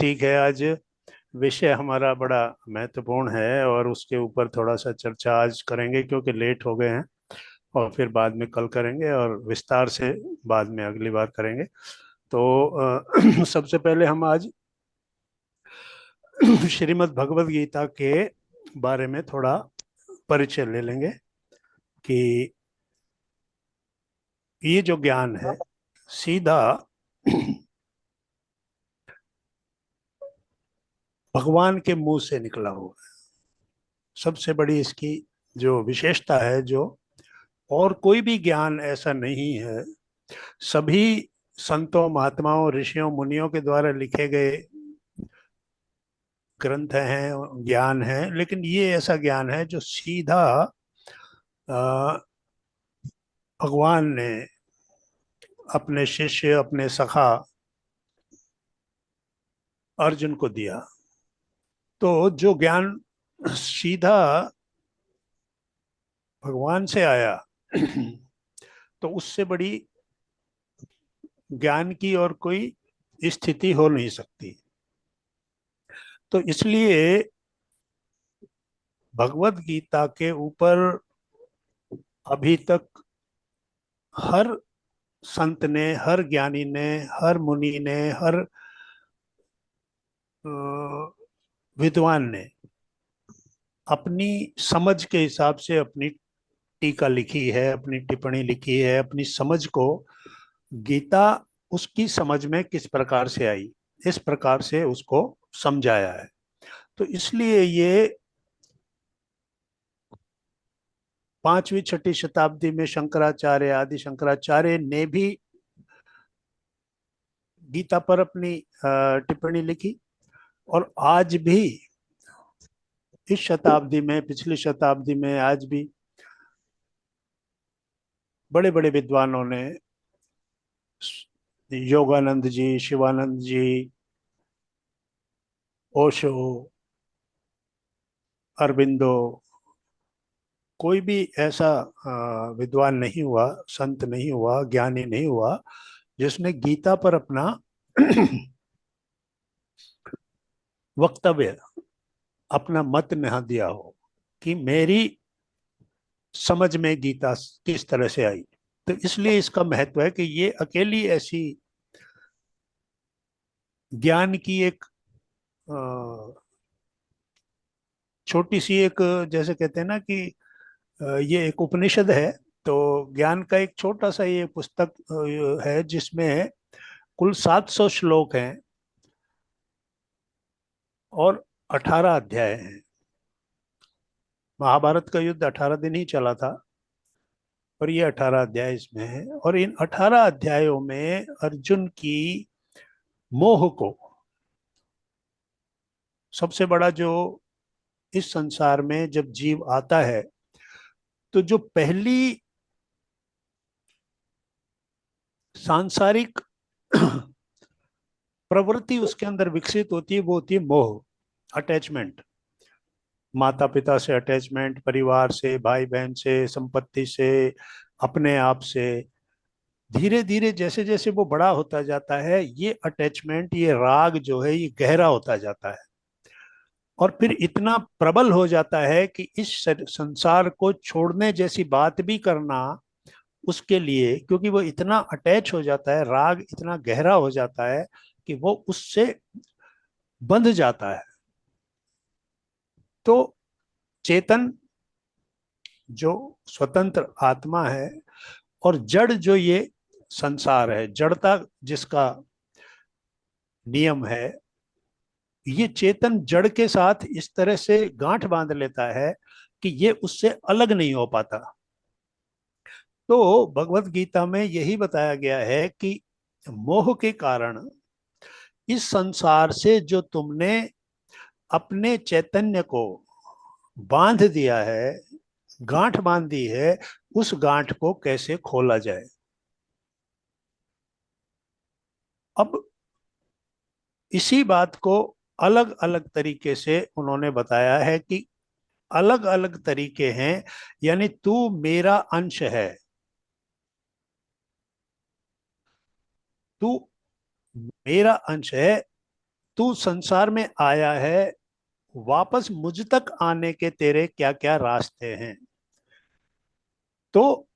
ठीक है। आज विषय हमारा बड़ा महत्वपूर्ण है और उसके ऊपर थोड़ा सा चर्चा आज करेंगे क्योंकि लेट हो गए हैं। और फिर बाद में कल करेंगे और विस्तार से बाद में अगली बार करेंगे। तो सबसे पहले हम आज श्रीमद् भगवद गीता के बारे में थोड़ा परिचय ले लेंगे कि ये जो ज्ञान है सीधा भगवान के मुंह से निकला हुआ है। सबसे बड़ी इसकी जो विशेषता है, जो और कोई भी ज्ञान ऐसा नहीं है। सभी संतों, महात्माओं, ऋषियों, मुनियों के द्वारा लिखे गए ग्रंथ हैं, ज्ञान है, लेकिन ये ऐसा ज्ञान है जो सीधा अ, भगवान ने अपने शिष्य, अपने सखा अर्जुन को दिया। तो जो ज्ञान सीधा भगवान से आया तो उससे बड़ी ज्ञान की और कोई स्थिति हो नहीं सकती। तो इसलिए भगवत गीता के ऊपर अभी तक हर संत ने, हर ज्ञानी ने, हर मुनि ने, हर विद्वान ने अपनी समझ के हिसाब से अपनी टीका लिखी है, अपनी टिप्पणी लिखी है। अपनी समझ को, गीता उसकी समझ में किस प्रकार से आई, इस प्रकार से उसको समझाया है। तो इसलिए ये 5वीं 6ठी शताब्दी में शंकराचार्य, आदि शंकराचार्य ने भी गीता पर अपनी टिप्पणी लिखी। और आज भी इस शताब्दी में, पिछली शताब्दी में, आज भी बड़े बड़े विद्वानों ने, योगानंद जी, शिवानंद जी, ओशो, अरविंदो, कोई भी ऐसा विद्वान नहीं हुआ, संत नहीं हुआ, ज्ञानी नहीं हुआ जिसने गीता पर अपना वक्तव्य, अपना मत न दिया हो कि मेरी समझ में गीता किस तरह से आई। तो इसलिए इसका महत्व है कि ये अकेली ऐसी ज्ञान की एक छोटी सी एक, जैसे कहते हैं ना कि ये एक उपनिषद है। तो ज्ञान का एक छोटा सा ये पुस्तक है जिसमें कुल 700 श्लोक हैं और 18 अध्याय हैं। महाभारत का युद्ध 18 दिन ही चला था और ये 18 अध्याय इसमें है। और इन 18 अध्यायों में अर्जुन की मोह को, सबसे बड़ा जो इस संसार में जब जीव आता है तो जो पहली सांसारिक प्रवृत्ति उसके अंदर विकसित होती है, वो होती है मोह, अटैचमेंट। माता पिता से अटैचमेंट, परिवार से, भाई बहन से, संपत्ति से, अपने आप से। धीरे धीरे जैसे जैसे वो बड़ा होता जाता है, ये अटैचमेंट, ये राग जो है, ये गहरा होता जाता है और फिर इतना प्रबल हो जाता है कि इस संसार को छोड़ने जैसी बात भी करना उसके लिए, क्योंकि वो इतना अटैच हो जाता है, राग इतना गहरा हो जाता है कि वो उससे बंध जाता है। तो चेतन जो स्वतंत्र आत्मा है और जड़ जो ये संसार है, जड़ता जिसका नियम है, ये चेतन जड़ के साथ इस तरह से गांठ बांध लेता है कि ये उससे अलग नहीं हो पाता। तो भगवत गीता में यही बताया गया है कि मोह के कारण इस संसार से जो तुमने अपने चैतन्य को बांध दिया है, गांठ बांध दी है, उस गांठ को कैसे खोला जाए। अब इसी बात को अलग अलग तरीके से उन्होंने बताया है कि अलग अलग तरीके हैं। यानी तू मेरा अंश है, तू मेरा अंश है, तू संसार में आया है, वापस मुझ तक आने के तेरे क्या क्या रास्ते हैं। तो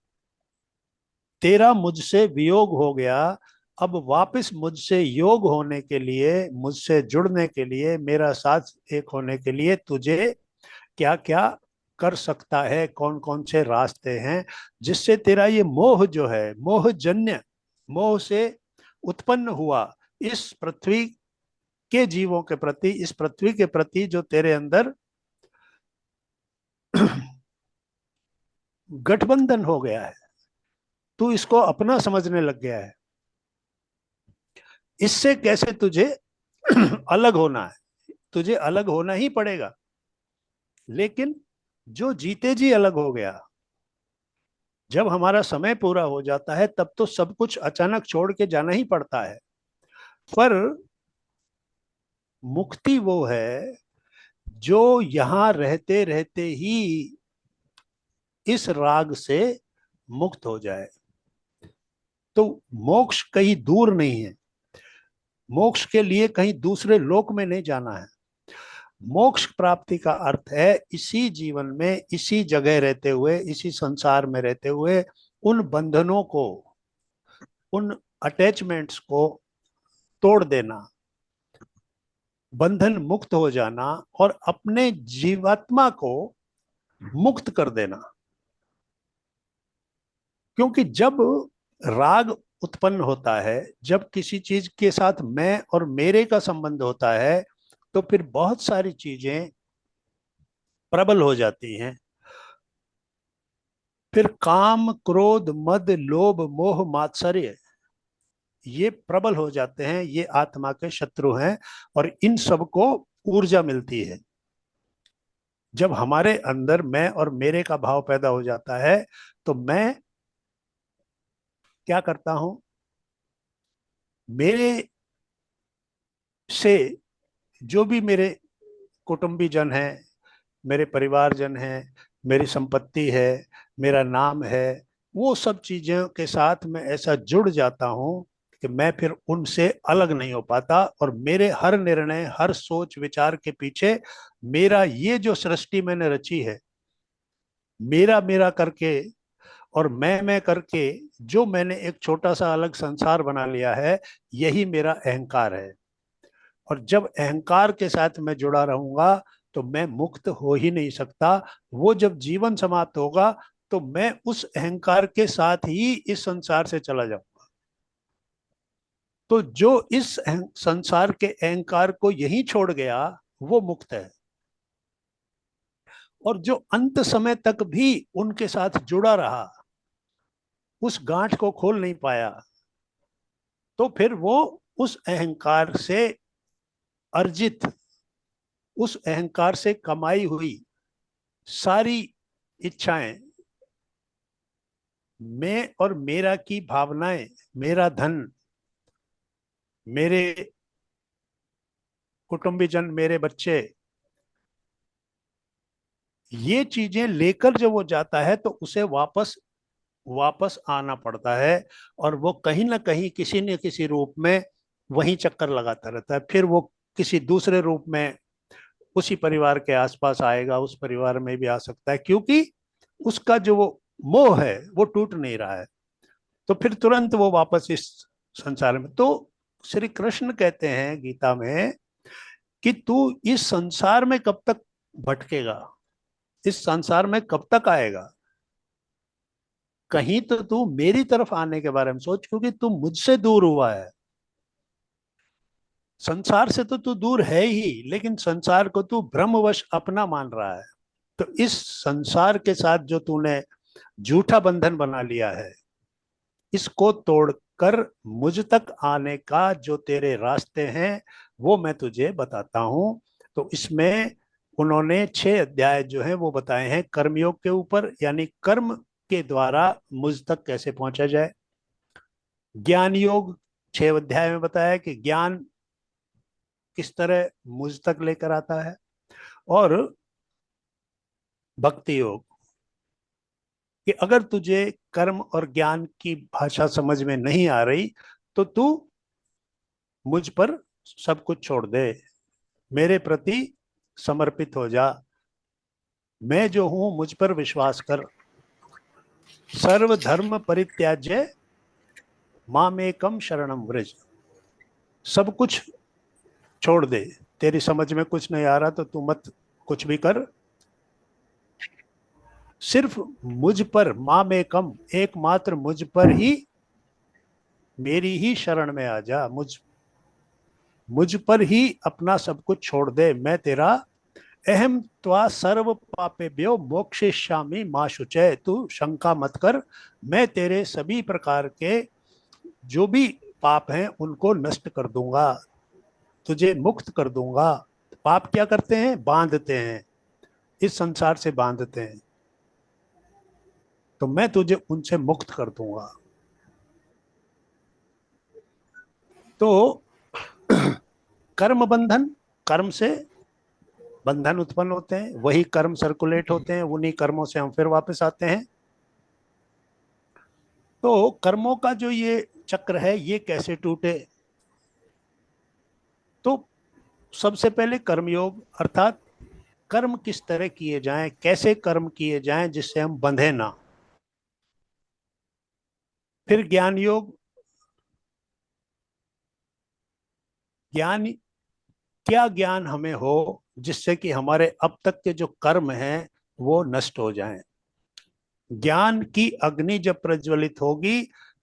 तेरा मुझसे वियोग हो गया, अब वापस मुझसे योग होने के लिए, मुझसे जुड़ने के लिए, मेरा साथ एक होने के लिए तुझे क्या क्या कर सकता है, कौन कौन से रास्ते हैं, जिससे तेरा ये मोह जो है, मोहजन्य, मोह से उत्पन्न हुआ इस पृथ्वी के जीवों के प्रति, इस पृथ्वी के प्रति जो तेरे अंदर गठबंधन हो गया है, तू इसको अपना समझने लग गया है, इससे कैसे तुझे अलग होना है। तुझे अलग होना ही पड़ेगा, लेकिन जो जीते जी अलग हो गया, जब हमारा समय पूरा हो जाता है तब तो सब कुछ अचानक छोड़ के जाना ही पड़ता है। पर मुक्ति वो है जो यहां रहते रहते ही इस राग से मुक्त हो जाए। तो मोक्ष कहीं दूर नहीं है, मोक्ष के लिए कहीं दूसरे लोक में नहीं जाना है। मोक्ष प्राप्ति का अर्थ है इसी जीवन में, इसी जगह रहते हुए, इसी संसार में रहते हुए उन बंधनों को, उन अटैचमेंट्स को तोड़ देना, बंधन मुक्त हो जाना और अपने जीवात्मा को मुक्त कर देना। क्योंकि जब राग उत्पन्न होता है, जब किसी चीज के साथ मैं और मेरे का संबंध होता है, तो फिर बहुत सारी चीजें प्रबल हो जाती हैं। फिर काम, क्रोध, मद, लोभ, मोह, मात्सर्य, ये प्रबल हो जाते हैं, ये आत्मा के शत्रु हैं। और इन सबको ऊर्जा मिलती है जब हमारे अंदर मैं और मेरे का भाव पैदा हो जाता है। तो मैं क्या करता हूं, मेरे से जो भी मेरे कुटुंबी जन हैं, मेरे परिवारजन हैं, मेरी संपत्ति है, मेरा नाम है, वो सब चीजों के साथ मैं ऐसा जुड़ जाता हूं कि मैं फिर उनसे अलग नहीं हो पाता। और मेरे हर निर्णय, हर सोच विचार के पीछे मेरा ये जो सृष्टि मैंने रची है, मेरा मेरा करके और मैं करके जो मैंने एक छोटा सा अलग संसार बना लिया है, यही मेरा अहंकार है। और जब अहंकार के साथ मैं जुड़ा रहूंगा तो मैं मुक्त हो ही नहीं सकता। वो जब जीवन समाप्त होगा तो मैं उस अहंकार के साथ ही इस संसार से चला जाऊंगा। तो जो इस संसार के अहंकार को यही छोड़ गया वो मुक्त है। और जो अंत समय तक भी उनके साथ जुड़ा रहा, उस गांठ को खोल नहीं पाया, तो फिर वो उस अहंकार से अर्जित, उस अहंकार से कमाई हुई सारी इच्छाएं, मैं और मेरा की भावनाएं, मेरा धन, मेरे कुटुंबीजन, मेरे बच्चे, ये चीजें लेकर जब वो जाता है तो उसे वापस वापस आना पड़ता है। और वो कहीं ना कहीं किसी न किसी रूप में वहीं चक्कर लगाता रहता है। फिर वो किसी दूसरे रूप में उसी परिवार के आसपास आएगा, उस परिवार में भी आ सकता है, क्योंकि उसका जो वो मोह है वो टूट नहीं रहा है। तो फिर तुरंत वो वापस इस संसार में। तो श्री कृष्ण कहते हैं गीता में कि तू इस संसार में कब तक भटकेगा, इस संसार में कब तक आएगा, कहीं तो तू मेरी तरफ आने के बारे में सोच, क्योंकि तू मुझसे दूर हुआ है। संसार से तो तू दूर है ही, लेकिन संसार को तू भ्रमवश अपना मान रहा है। तो इस संसार के साथ जो तूने झूठा बंधन बना लिया है, इसको तोड़कर मुझ तक आने का जो तेरे रास्ते हैं वो मैं तुझे बताता हूं। तो इसमें उन्होंने 6 अध्याय जो है वो बताए हैं कर्मयोग के ऊपर, यानी कर्म के द्वारा मुझ तक कैसे पहुंचा जाए। ज्ञान योग 6 अध्याय में बताया कि ज्ञान किस तरह मुझ तक लेकर आता है। और भक्ति योग कि अगर तुझे कर्म और ज्ञान की भाषा समझ में नहीं आ रही तो तू मुझ पर सब कुछ छोड़ दे, मेरे प्रति समर्पित हो जा, मैं जो हूं मुझ पर विश्वास कर, सर्व धर्म परित्याज्य मामेकम शरणम व्रज। सब कुछ छोड़ दे, तेरी समझ में कुछ नहीं आ रहा तो तू मत कुछ भी कर, सिर्फ मुझ पर, मामेकम एकमात्र मुझ पर ही, मेरी ही शरण में आ जा, मुझ पर ही अपना सब कुछ छोड़ दे, मैं तेरा, अहम त्वा सर्व पापेभ्यो मोक्षयिष्यामि मा शुचय, तू शंका मत कर, मैं तेरे सभी प्रकार के जो भी पाप हैं उनको नष्ट कर दूंगा, तुझे मुक्त कर दूंगा। पाप क्या करते हैं? बांधते हैं, इस संसार से बांधते हैं, तो मैं तुझे उनसे मुक्त कर दूंगा। तो कर्म बंधन, कर्म से बंधन उत्पन्न होते हैं, वही कर्म सर्कुलेट होते हैं, उन्हीं कर्मों से हम फिर वापस आते हैं। तो कर्मों का जो ये चक्र है ये कैसे टूटे? तो सबसे पहले कर्मयोग, अर्थात कर्म किस तरह किए जाएं, कैसे कर्म किए जाएं जिससे हम बंधे ना। फिर ज्ञान योग, ज्ञान, क्या ज्ञान हमें हो जिससे कि हमारे अब तक के जो कर्म हैं वो नष्ट हो जाएं। ज्ञान की अग्नि जब प्रज्वलित होगी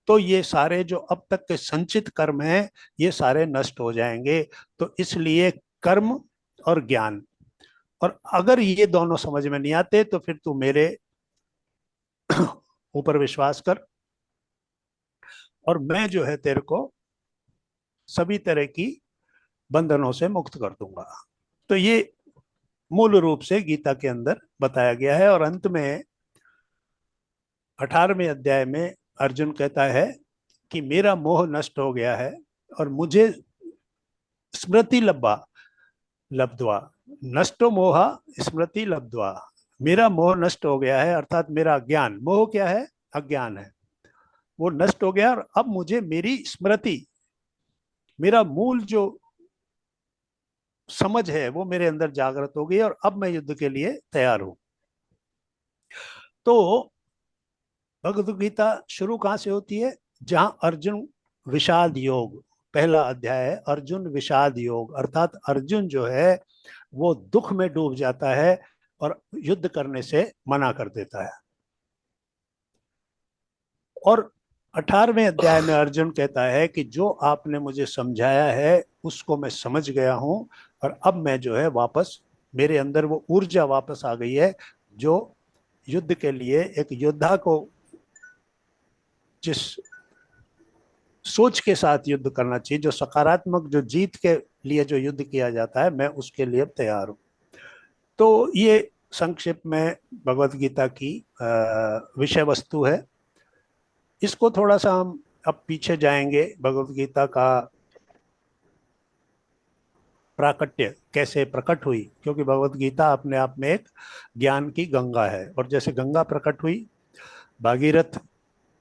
तो ये सारे जो अब तक के संचित कर्म हैं ये सारे नष्ट हो जाएंगे। तो इसलिए कर्म और ज्ञान, और अगर ये दोनों समझ में नहीं आते तो फिर तू मेरे ऊपर विश्वास कर, और मैं जो है तेरे को सभी तरह की बंधनों से मुक्त कर दूंगा। तो ये मूल रूप से गीता के अंदर बताया गया है। और अंत में 18वें अध्याय में अर्जुन कहता है कि मेरा मोह नष्ट हो गया है और मुझे स्मृति लब्बा लब्ध्वा, नष्टो मोहा स्मृति लब्ध्वा, मेरा मोह नष्ट हो गया है, अर्थात मेरा ज्ञान, मोह क्या है? अज्ञान है, वो नष्ट हो गया और अब मुझे मेरी स्मृति, मेरा मूल जो समझ है वो मेरे अंदर जागृत हो गई और अब मैं युद्ध के लिए तैयार हूं। तो भगवद गीता शुरू कहां से होती है? जहां अर्जुन विषाद योग, पहला अध्याय है अर्जुन विषाद योग, अर्थात अर्जुन जो है वो दुख में डूब जाता है और युद्ध करने से मना कर देता है। और 18वें अध्याय में अर्जुन कहता है कि जो आपने मुझे समझाया है उसको मैं समझ गया हूं, और अब मैं जो है वापस, मेरे अंदर वो ऊर्जा वापस आ गई है जो युद्ध के लिए एक योद्धा को जिस सोच के साथ युद्ध करना चाहिए, जो सकारात्मक, जो जीत के लिए जो युद्ध किया जाता है, मैं उसके लिए तैयार हूं। तो ये संक्षिप्त में भगवत गीता की विषय वस्तु है। इसको थोड़ा सा हम अब पीछे जाएंगे, भगवत गीता का प्राकट्य कैसे प्रकट हुई, क्योंकि भगवत गीता अपने आप में एक ज्ञान की गंगा है। और जैसे गंगा प्रकट हुई, भागीरथ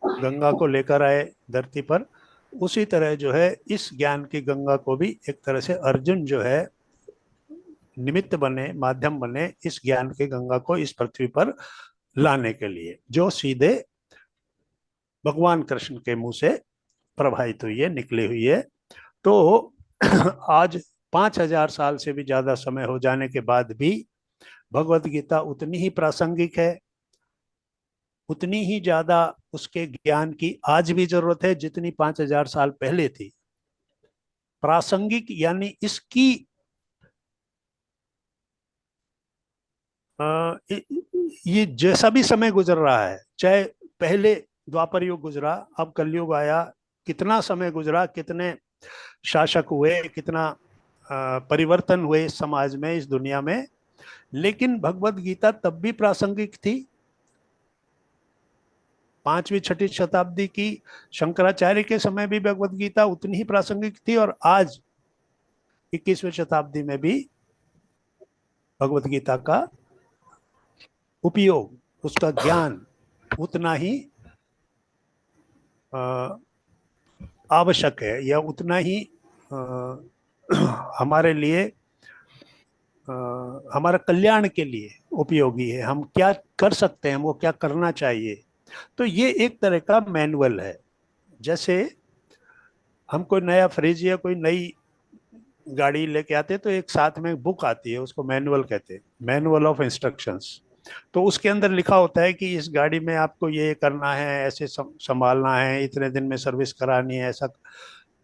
गंगा को लेकर आए धरती पर, उसी तरह जो है इस ज्ञान की गंगा को भी एक तरह से अर्जुन जो है निमित्त बने, माध्यम बने इस ज्ञान की गंगा को इस पृथ्वी पर लाने के लिए, जो सीधे भगवान कृष्ण के मुंह से प्रवाहित हुई है, निकली हुई है। तो आज 5000 साल से भी ज्यादा समय हो जाने के बाद भी भगवत गीता उतनी ही प्रासंगिक है, उतनी ही ज्यादा उसके ज्ञान की आज भी जरूरत है जितनी 5000 साल पहले थी। प्रासंगिक यानी इसकी ये जैसा भी समय गुजर रहा है, चाहे पहले द्वापर युग गुजरा, अब कलयुग आया, कितना समय गुजरा, कितने शासक हुए, कितना परिवर्तन हुए इस समाज में, इस दुनिया में, लेकिन भगवत गीता तब भी प्रासंगिक थी। 5वीं 6वीं शताब्दी की शंकराचार्य के समय भी भगवत गीता उतनी ही प्रासंगिक थी, और आज 21वीं शताब्दी में भी भगवत गीता का उपयोग, उसका ज्ञान उतना ही आवश्यक है, या उतना ही हमारे लिए हमारा कल्याण के लिए उपयोगी है, हम क्या कर सकते हैं, हमको क्या करना चाहिए। तो ये एक तरह का मैनुअल है। जैसे हम कोई नया फ्रिज या कोई नई गाड़ी लेके आते हैं तो एक साथ में बुक आती है, उसको मैनुअल कहते हैं, मैनुअल ऑफ इंस्ट्रक्शंस। तो उसके अंदर लिखा होता है कि इस गाड़ी में आपको ये करना है, ऐसे संभालना है, इतने दिन में सर्विस करानी है, ऐसा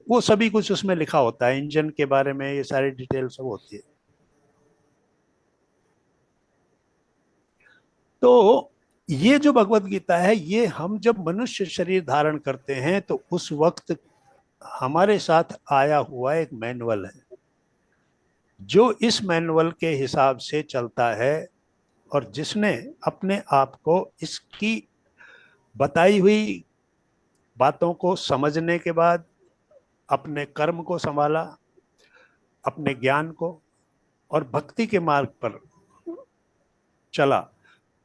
वो सभी कुछ उसमें लिखा होता है। इंजन के बारे में ये सारी डिटेल सब होती है। तो ये जो भगवत गीता है, ये हम जब मनुष्य शरीर धारण करते हैं तो उस वक्त हमारे साथ आया हुआ एक मैनुअल है, जो इस मैनुअल के हिसाब से चलता है। और जिसने अपने आप को इसकी बताई हुई बातों को समझने के बाद अपने कर्म को संभाला, अपने ज्ञान को, और भक्ति के मार्ग पर चला,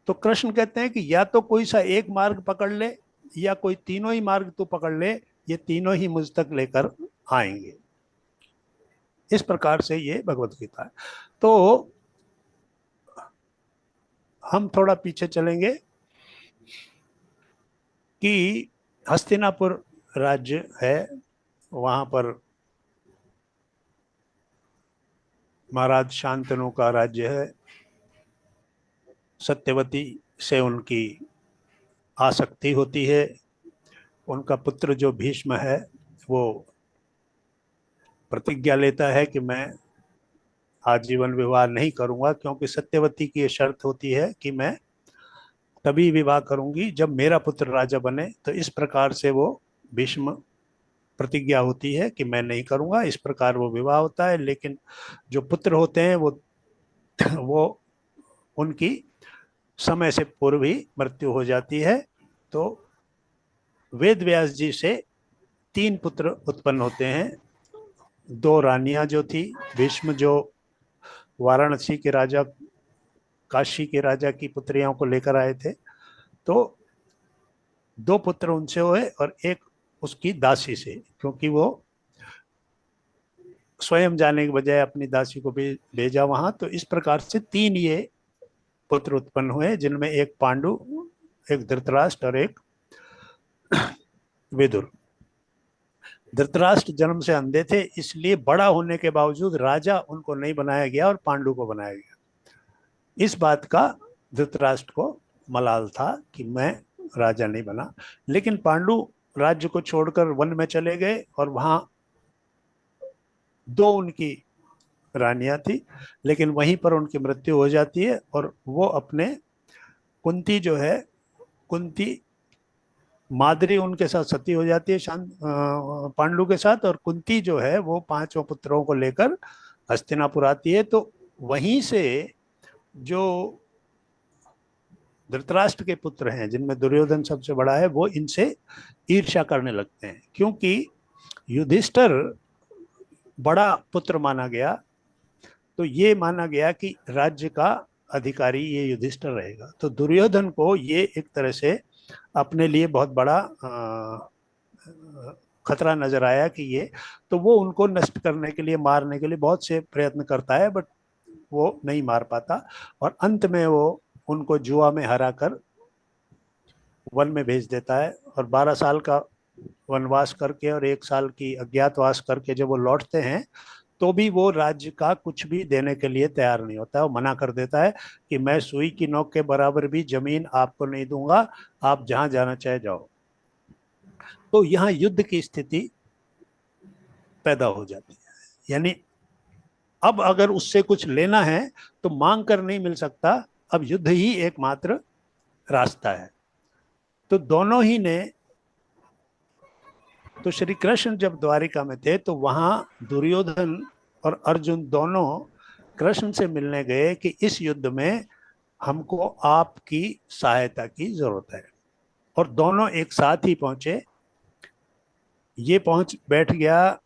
तो कृष्ण कहते हैं कि या तो कोई सा एक मार्ग पकड़ ले, या कोई तीनों ही मार्ग तू पकड़ ले, ये तीनों ही मुझ तक लेकर आएंगे। इस प्रकार से ये भगवत गीता है। तो हम थोड़ा पीछे चलेंगे कि हस्तिनापुर राज्य है, वहां पर महाराज शांतनु का राज्य है। सत्यवती से उनकी आसक्ति होती है। उनका पुत्र जो भीष्म है, वो प्रतिज्ञा लेता है कि मैं आजीवन विवाह नहीं करूंगा, क्योंकि सत्यवती की ये शर्त होती है कि मैं तभी विवाह करूंगी जब मेरा पुत्र राजा बने। तो इस प्रकार से वो भीष्म प्रतिज्ञा होती है कि मैं नहीं करूंगा, इस प्रकार वो विवाह होता है। लेकिन जो पुत्र होते हैं वो उनकी समय से पूर्व ही मृत्यु हो जाती है। तो वेद व्यास जी से 3 पुत्र उत्पन्न होते हैं। 2 रानियां जो थी, भीष्म जो वाराणसी के राजा, काशी के राजा की पुत्रियों को लेकर आए थे, तो 2 पुत्र उनसे हुए और एक उसकी दासी से, क्योंकि वो स्वयं जाने के बजाय अपनी दासी को भेजा वहां। तो इस प्रकार से 3 ये पुत्र उत्पन्न हुए, जिनमें एक पांडु, एक धृतराष्ट्र और एक विदुर। धृतराष्ट्र जन्म से अंधे थे, इसलिए बड़ा होने के बावजूद राजा उनको नहीं बनाया गया और पांडु को बनाया गया। इस बात का धृतराष्ट्र को मलाल था कि मैं राजा नहीं बना। लेकिन पांडु राज्य को छोड़कर वन में चले गए, और वहां 2 उनकी रानियां थी, लेकिन वहीं पर उनकी मृत्यु हो जाती है। और वो अपने कुंती जो है, कुंती माद्री उनके साथ सती हो जाती है पांडु के साथ, और कुंती जो है वो 5 पुत्रों को लेकर हस्तिनापुर आती है। तो वहीं से जो धृतराष्ट्र के पुत्र हैं, जिनमें दुर्योधन सबसे बड़ा है, वो इनसे ईर्ष्या करने लगते हैं, क्योंकि युधिष्ठिर बड़ा पुत्र माना गया। तो ये माना गया कि राज्य का अधिकारी ये युधिष्ठिर रहेगा। तो दुर्योधन को ये एक तरह से अपने लिए बहुत बड़ा खतरा नजर आया कि ये, तो वो उनको नष्ट करने के लिए, मारने के लिए बहुत से प्रयत्न करता है, बट वो नहीं मार पाता। और अंत में वो उनको जुआ में हराकर वन में भेज देता है। और 12 साल का वनवास करके और 1 साल की अज्ञातवास करके जब वो लौटते हैं, तो भी वो राज्य का कुछ भी देने के लिए तैयार नहीं होता है। वो मना कर देता है कि मैं सुई की नोक के बराबर भी जमीन आपको नहीं दूंगा, आप जहां जाना चाहे जाओ। तो यहाँ युद्ध की स्थिति पैदा हो जाती है। यानी अब अगर उससे कुछ लेना है तो मांग कर नहीं मिल सकता, अब युद्ध ही एकमात्र रास्ता है। तो दोनों ही ने, तो श्री कृष्ण जब द्वारिका में थे तो वहां दुर्योधन और अर्जुन दोनों कृष्ण से मिलने गए कि इस युद्ध में हमको आपकी सहायता की जरूरत है। और दोनों एक साथ ही पहुंचे। ये पहुंच बैठ गया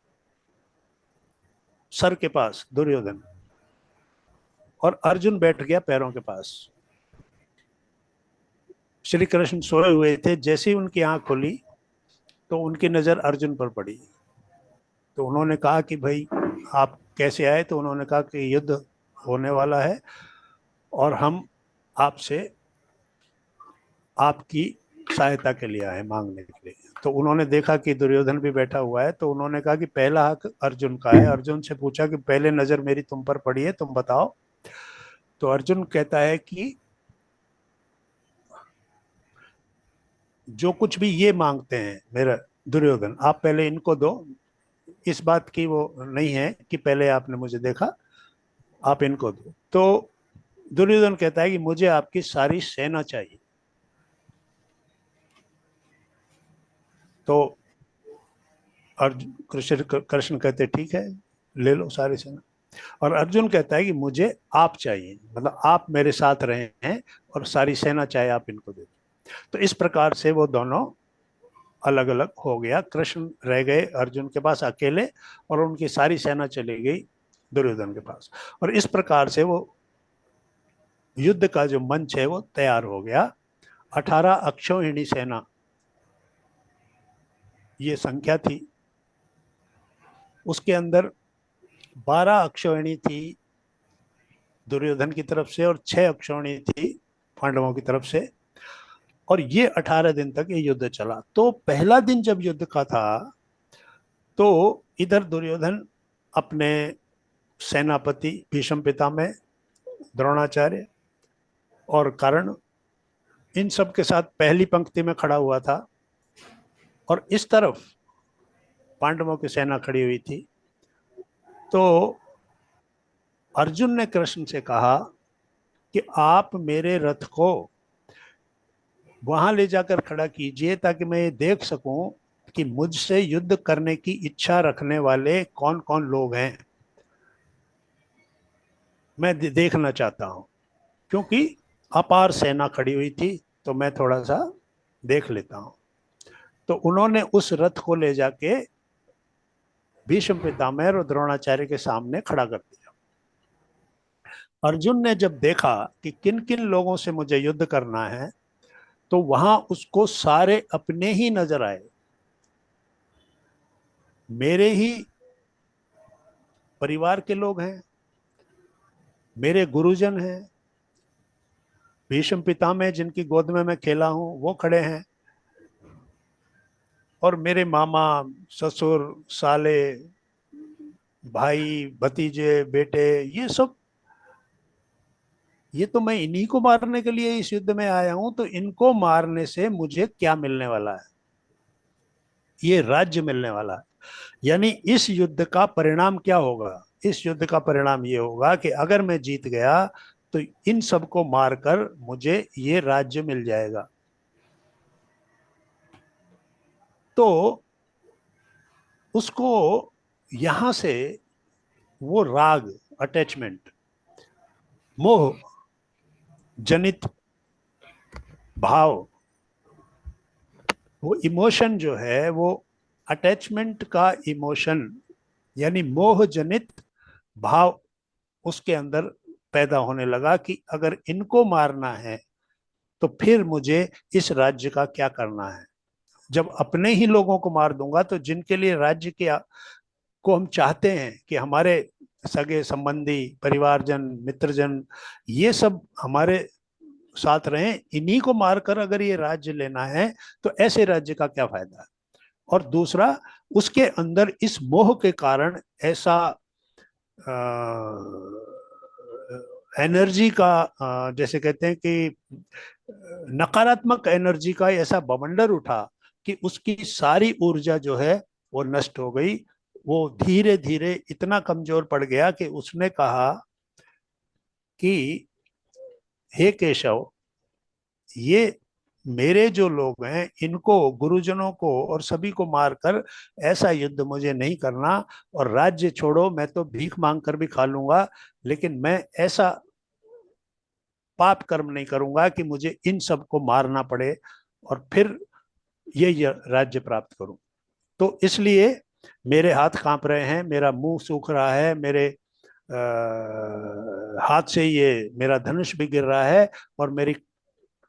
सर के पास दुर्योधन, और अर्जुन बैठ गया पैरों के पास। श्री कृष्ण सोए हुए थे, जैसे ही उनकी आंख खुली तो उनकी नजर अर्जुन पर पड़ी। तो उन्होंने कहा कि भाई आप कैसे आए? तो उन्होंने कहा कि युद्ध होने वाला है और हम आपसे आपकी सहायता के लिए आए, मांगने के लिए। तो उन्होंने देखा कि दुर्योधन भी बैठा हुआ है, तो उन्होंने कहा कि पहला हक अर्जुन का है। अर्जुन से पूछा कि पहले नजर मेरी तुम पर पड़ी है, तुम बताओ। तो अर्जुन कहता है कि जो कुछ भी ये मांगते हैं मेरा दुर्योधन, आप पहले इनको दो। इस बात की वो नहीं है कि पहले आपने मुझे देखा, आप इनको दो। तो दुर्योधन कहता है कि मुझे आपकी सारी सेना चाहिए। तो अर्जुन कृष्ण कृष्ण कहते ठीक है, ले लो सारी सेना। और अर्जुन कहता है कि मुझे आप चाहिए, मतलब आप मेरे साथ रहे हैं और सारी सेना चाहे आप इनको दे दो। तो इस प्रकार से वो दोनों अलग अलग हो गया। कृष्ण रह गए अर्जुन के पास अकेले और उनकी सारी सेना चली गई दुर्योधन के पास। और इस प्रकार से वो युद्ध का जो मंच है वो तैयार हो गया। 18 अक्षौहिणी सेना ये संख्या थी। उसके अंदर 12 अक्षौहिणी थी दुर्योधन की तरफ से और 6 अक्षौहिणी थी पांडवों की तरफ से। और ये 18 दिन तक ये युद्ध चला। तो पहला दिन जब युद्ध का था तो इधर दुर्योधन अपने सेनापति भीष्म पितामह, द्रोणाचार्य और कर्ण, इन सब के साथ पहली पंक्ति में खड़ा हुआ था। और इस तरफ पांडवों की सेना खड़ी हुई थी। तो अर्जुन ने कृष्ण से कहा कि आप मेरे रथ को वहां ले जाकर खड़ा कीजिए ताकि मैं ये देख सकूं कि मुझसे युद्ध करने की इच्छा रखने वाले कौन कौन लोग हैं। मैं देखना चाहता हूं, क्योंकि अपार सेना खड़ी हुई थी, तो मैं थोड़ा सा देख लेता हूं। तो उन्होंने उस रथ को ले जाके भीष्म पितामह और द्रोणाचार्य के सामने खड़ा कर दिया। अर्जुन ने जब देखा कि किन किन लोगों से मुझे युद्ध करना है, तो वहां उसको सारे अपने ही नजर आए, मेरे ही परिवार के लोग हैं, मेरे गुरुजन हैं, भीष्म पितामह जिनकी गोद में मैं खेला हूं वो खड़े हैं, और मेरे मामा, ससुर, साले, भाई, भतीजे, बेटे, ये सब। ये तो मैं इन्हीं को मारने के लिए इस युद्ध में आया हूं, तो इनको मारने से मुझे क्या मिलने वाला है? ये राज्य मिलने वाला है। यानी इस युद्ध का परिणाम क्या होगा? इस युद्ध का परिणाम ये होगा कि अगर मैं जीत गया तो इन सबको मारकर मुझे ये राज्य मिल जाएगा। तो उसको यहां से वो राग, अटैचमेंट, मोह जनित भाव, वो इमोशन जो है वो अटैचमेंट का इमोशन, यानी मोह जनित भाव उसके अंदर पैदा होने लगा कि अगर इनको मारना है तो फिर मुझे इस राज्य का क्या करना है। जब अपने ही लोगों को मार दूंगा तो जिनके लिए राज्य के को हम चाहते हैं कि हमारे सगे संबंधी, परिवारजन, मित्रजन, ये सब हमारे साथ रहें, इन्हीं को मारकर अगर ये राज्य लेना है तो ऐसे राज्य का क्या फायदा है? और दूसरा, उसके अंदर इस मोह के कारण ऐसा एनर्जी का, जैसे कहते हैं कि नकारात्मक एनर्जी का ऐसा बवंडर उठा कि उसकी सारी ऊर्जा जो है वो नष्ट हो गई। वो धीरे धीरे इतना कमजोर पड़ गया कि उसने कहा कि हे केशव, ये मेरे जो लोग हैं इनको, गुरुजनों को और सभी को मारकर ऐसा युद्ध मुझे नहीं करना। और राज्य छोड़ो, मैं तो भीख मांग कर भी खा लूंगा, लेकिन मैं ऐसा पाप कर्म नहीं करूंगा कि मुझे इन सबको मारना पड़े और फिर ये राज्य प्राप्त करूं। तो इसलिए मेरे हाथ कांप रहे हैं, मेरा मुंह सूख रहा है, मेरे हाथ से ये मेरा धनुष भी गिर रहा है और मेरी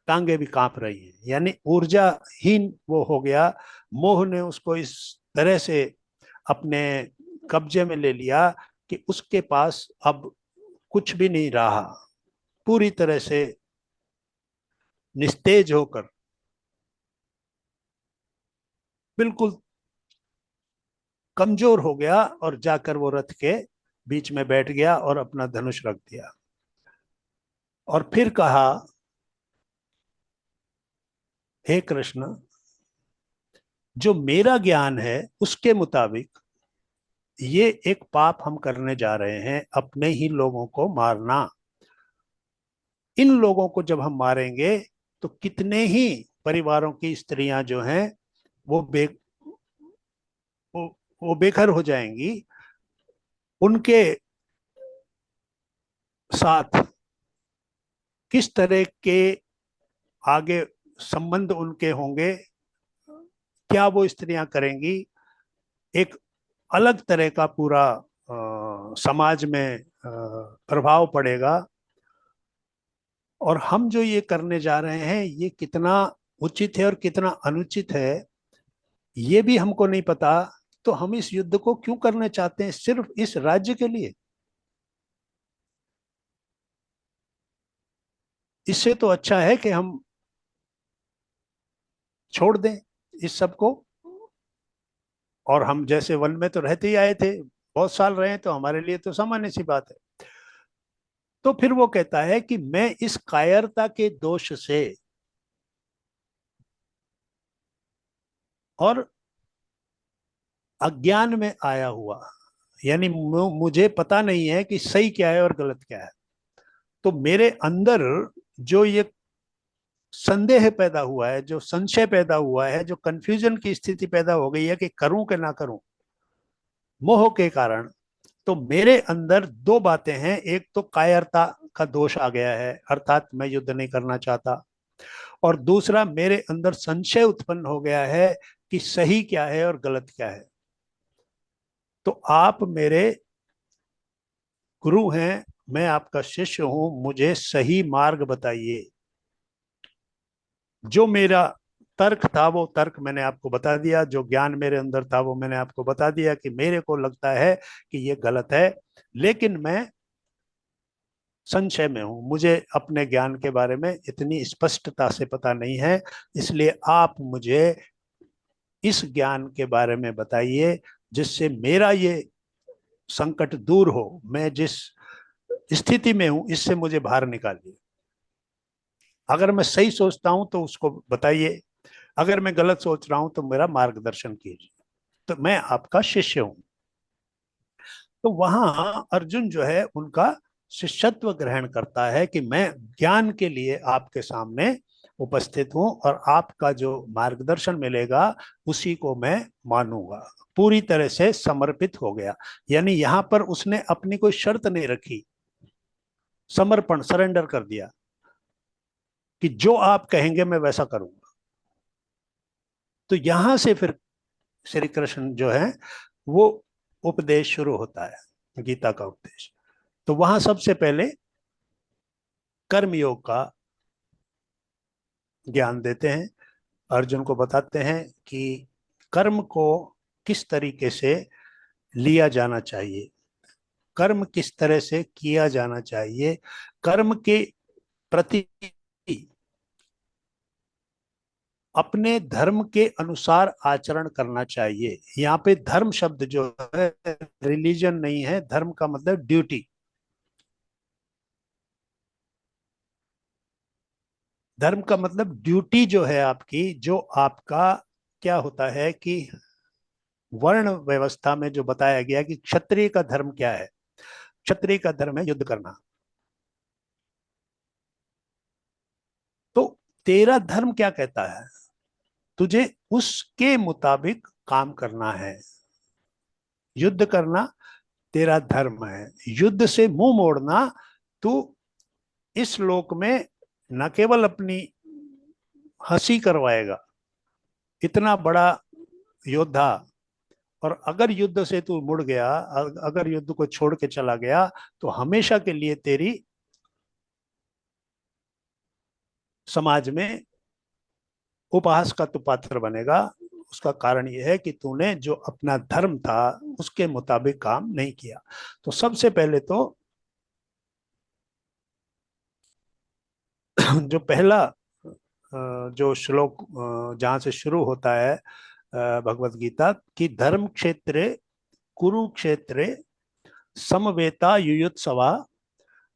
टांगे भी कांप रही हैं। यानी ऊर्जाहीन वो हो गया। मोह ने उसको इस तरह से अपने कब्जे में ले लिया कि उसके पास अब कुछ भी नहीं रहा, पूरी तरह से निस्तेज होकर बिल्कुल कमजोर हो गया और जाकर वो रथ के बीच में बैठ गया और अपना धनुष रख दिया। और फिर कहा, हे कृष्ण, जो मेरा ज्ञान है उसके मुताबिक ये एक पाप हम करने जा रहे हैं, अपने ही लोगों को मारना। इन लोगों को जब हम मारेंगे तो कितने ही परिवारों की स्त्रियां जो हैं वो वो, वो बेघर हो जाएंगी। उनके साथ किस तरह के आगे संबंध उनके होंगे, क्या वो स्त्रियां करेंगी, एक अलग तरह का पूरा समाज में प्रभाव पड़ेगा। और हम जो ये करने जा रहे हैं ये कितना उचित है और कितना अनुचित है ये भी हमको नहीं पता। तो हम इस युद्ध को क्यों करने चाहते हैं, सिर्फ इस राज्य के लिए? इससे तो अच्छा है कि हम छोड़ दें इस सब को, और हम जैसे वन में तो रहते ही आए थे, बहुत साल रहे हैं, तो हमारे लिए तो सामान्य सी बात है। तो फिर वो कहता है कि मैं इस कायरता के दोष से और अज्ञान में आया हुआ, यानी मुझे पता नहीं है कि सही क्या है और गलत क्या है। तो मेरे अंदर जो ये संदेह पैदा हुआ है, जो संशय पैदा हुआ है, जो कंफ्यूजन की स्थिति पैदा हो गई है कि करूं कि ना करूं, मोह के कारण, तो मेरे अंदर दो बातें हैं। एक तो कायरता का दोष आ गया है, अर्थात मैं युद्ध नहीं करना चाहता। और दूसरा, मेरे अंदर संशय उत्पन्न हो गया है कि सही क्या है और गलत क्या है। तो आप मेरे गुरु हैं, मैं आपका शिष्य हूं, मुझे सही मार्ग बताइए। जो मेरा तर्क था वो तर्क मैंने आपको बता दिया, जो ज्ञान मेरे अंदर था वो मैंने आपको बता दिया कि मेरे को लगता है कि ये गलत है, लेकिन मैं संशय में हूं, मुझे अपने ज्ञान के बारे में इतनी स्पष्टता से पता नहीं है। इसलिए आप मुझे इस ज्ञान के बारे में बताइए जिससे मेरा ये संकट दूर हो, मैं जिस स्थिति में हूं इससे मुझे बाहर निकालिए। अगर मैं सही सोचता हूं तो उसको बताइए, अगर मैं गलत सोच रहा हूं तो मेरा मार्गदर्शन कीजिए, तो मैं आपका शिष्य हूं। तो वहां अर्जुन जो है उनका शिष्यत्व ग्रहण करता है कि मैं ज्ञान के लिए आपके सामने उपस्थित हूं और आपका जो मार्गदर्शन मिलेगा उसी को मैं मानूंगा। पूरी तरह से समर्पित हो गया, यानी यहां पर उसने अपनी कोई शर्त नहीं रखी, समर्पण, सरेंडर कर दिया कि जो आप कहेंगे मैं वैसा करूंगा। तो यहां से फिर श्री कृष्ण जो है वो उपदेश शुरू होता है, गीता का उपदेश। तो वहां सबसे पहले कर्मयोग का ज्ञान देते हैं, अर्जुन को बताते हैं कि कर्म को किस तरीके से लिया जाना चाहिए, कर्म किस तरह से किया जाना चाहिए, कर्म के प्रति अपने धर्म के अनुसार आचरण करना चाहिए। यहाँ पे धर्म शब्द जो है रिलीजन नहीं है, धर्म का मतलब ड्यूटी। धर्म का मतलब ड्यूटी जो है आपकी, जो आपका क्या होता है कि वर्ण व्यवस्था में जो बताया गया कि क्षत्रिय का धर्म क्या है, क्षत्रिय का धर्म है युद्ध करना। तो तेरा धर्म क्या कहता है, तुझे उसके मुताबिक काम करना है, युद्ध करना तेरा धर्म है। युद्ध से मुंह मोड़ना, तू इस लोक में न केवल अपनी हंसी करवाएगा, इतना बड़ा योद्धा, और अगर युद्ध से तू मुड़ गया, अगर युद्ध को छोड़ के चला गया, तो हमेशा के लिए तेरी समाज में उपहास का तू पात्र बनेगा, उसका कारण यह है कि तूने जो अपना धर्म था उसके मुताबिक काम नहीं किया। तो सबसे पहले तो जो पहला जो श्लोक जहां से शुरू होता है भगवत गीता की, धर्म क्षेत्रे कुरुक्षेत्रे समवेता युयुत्सवा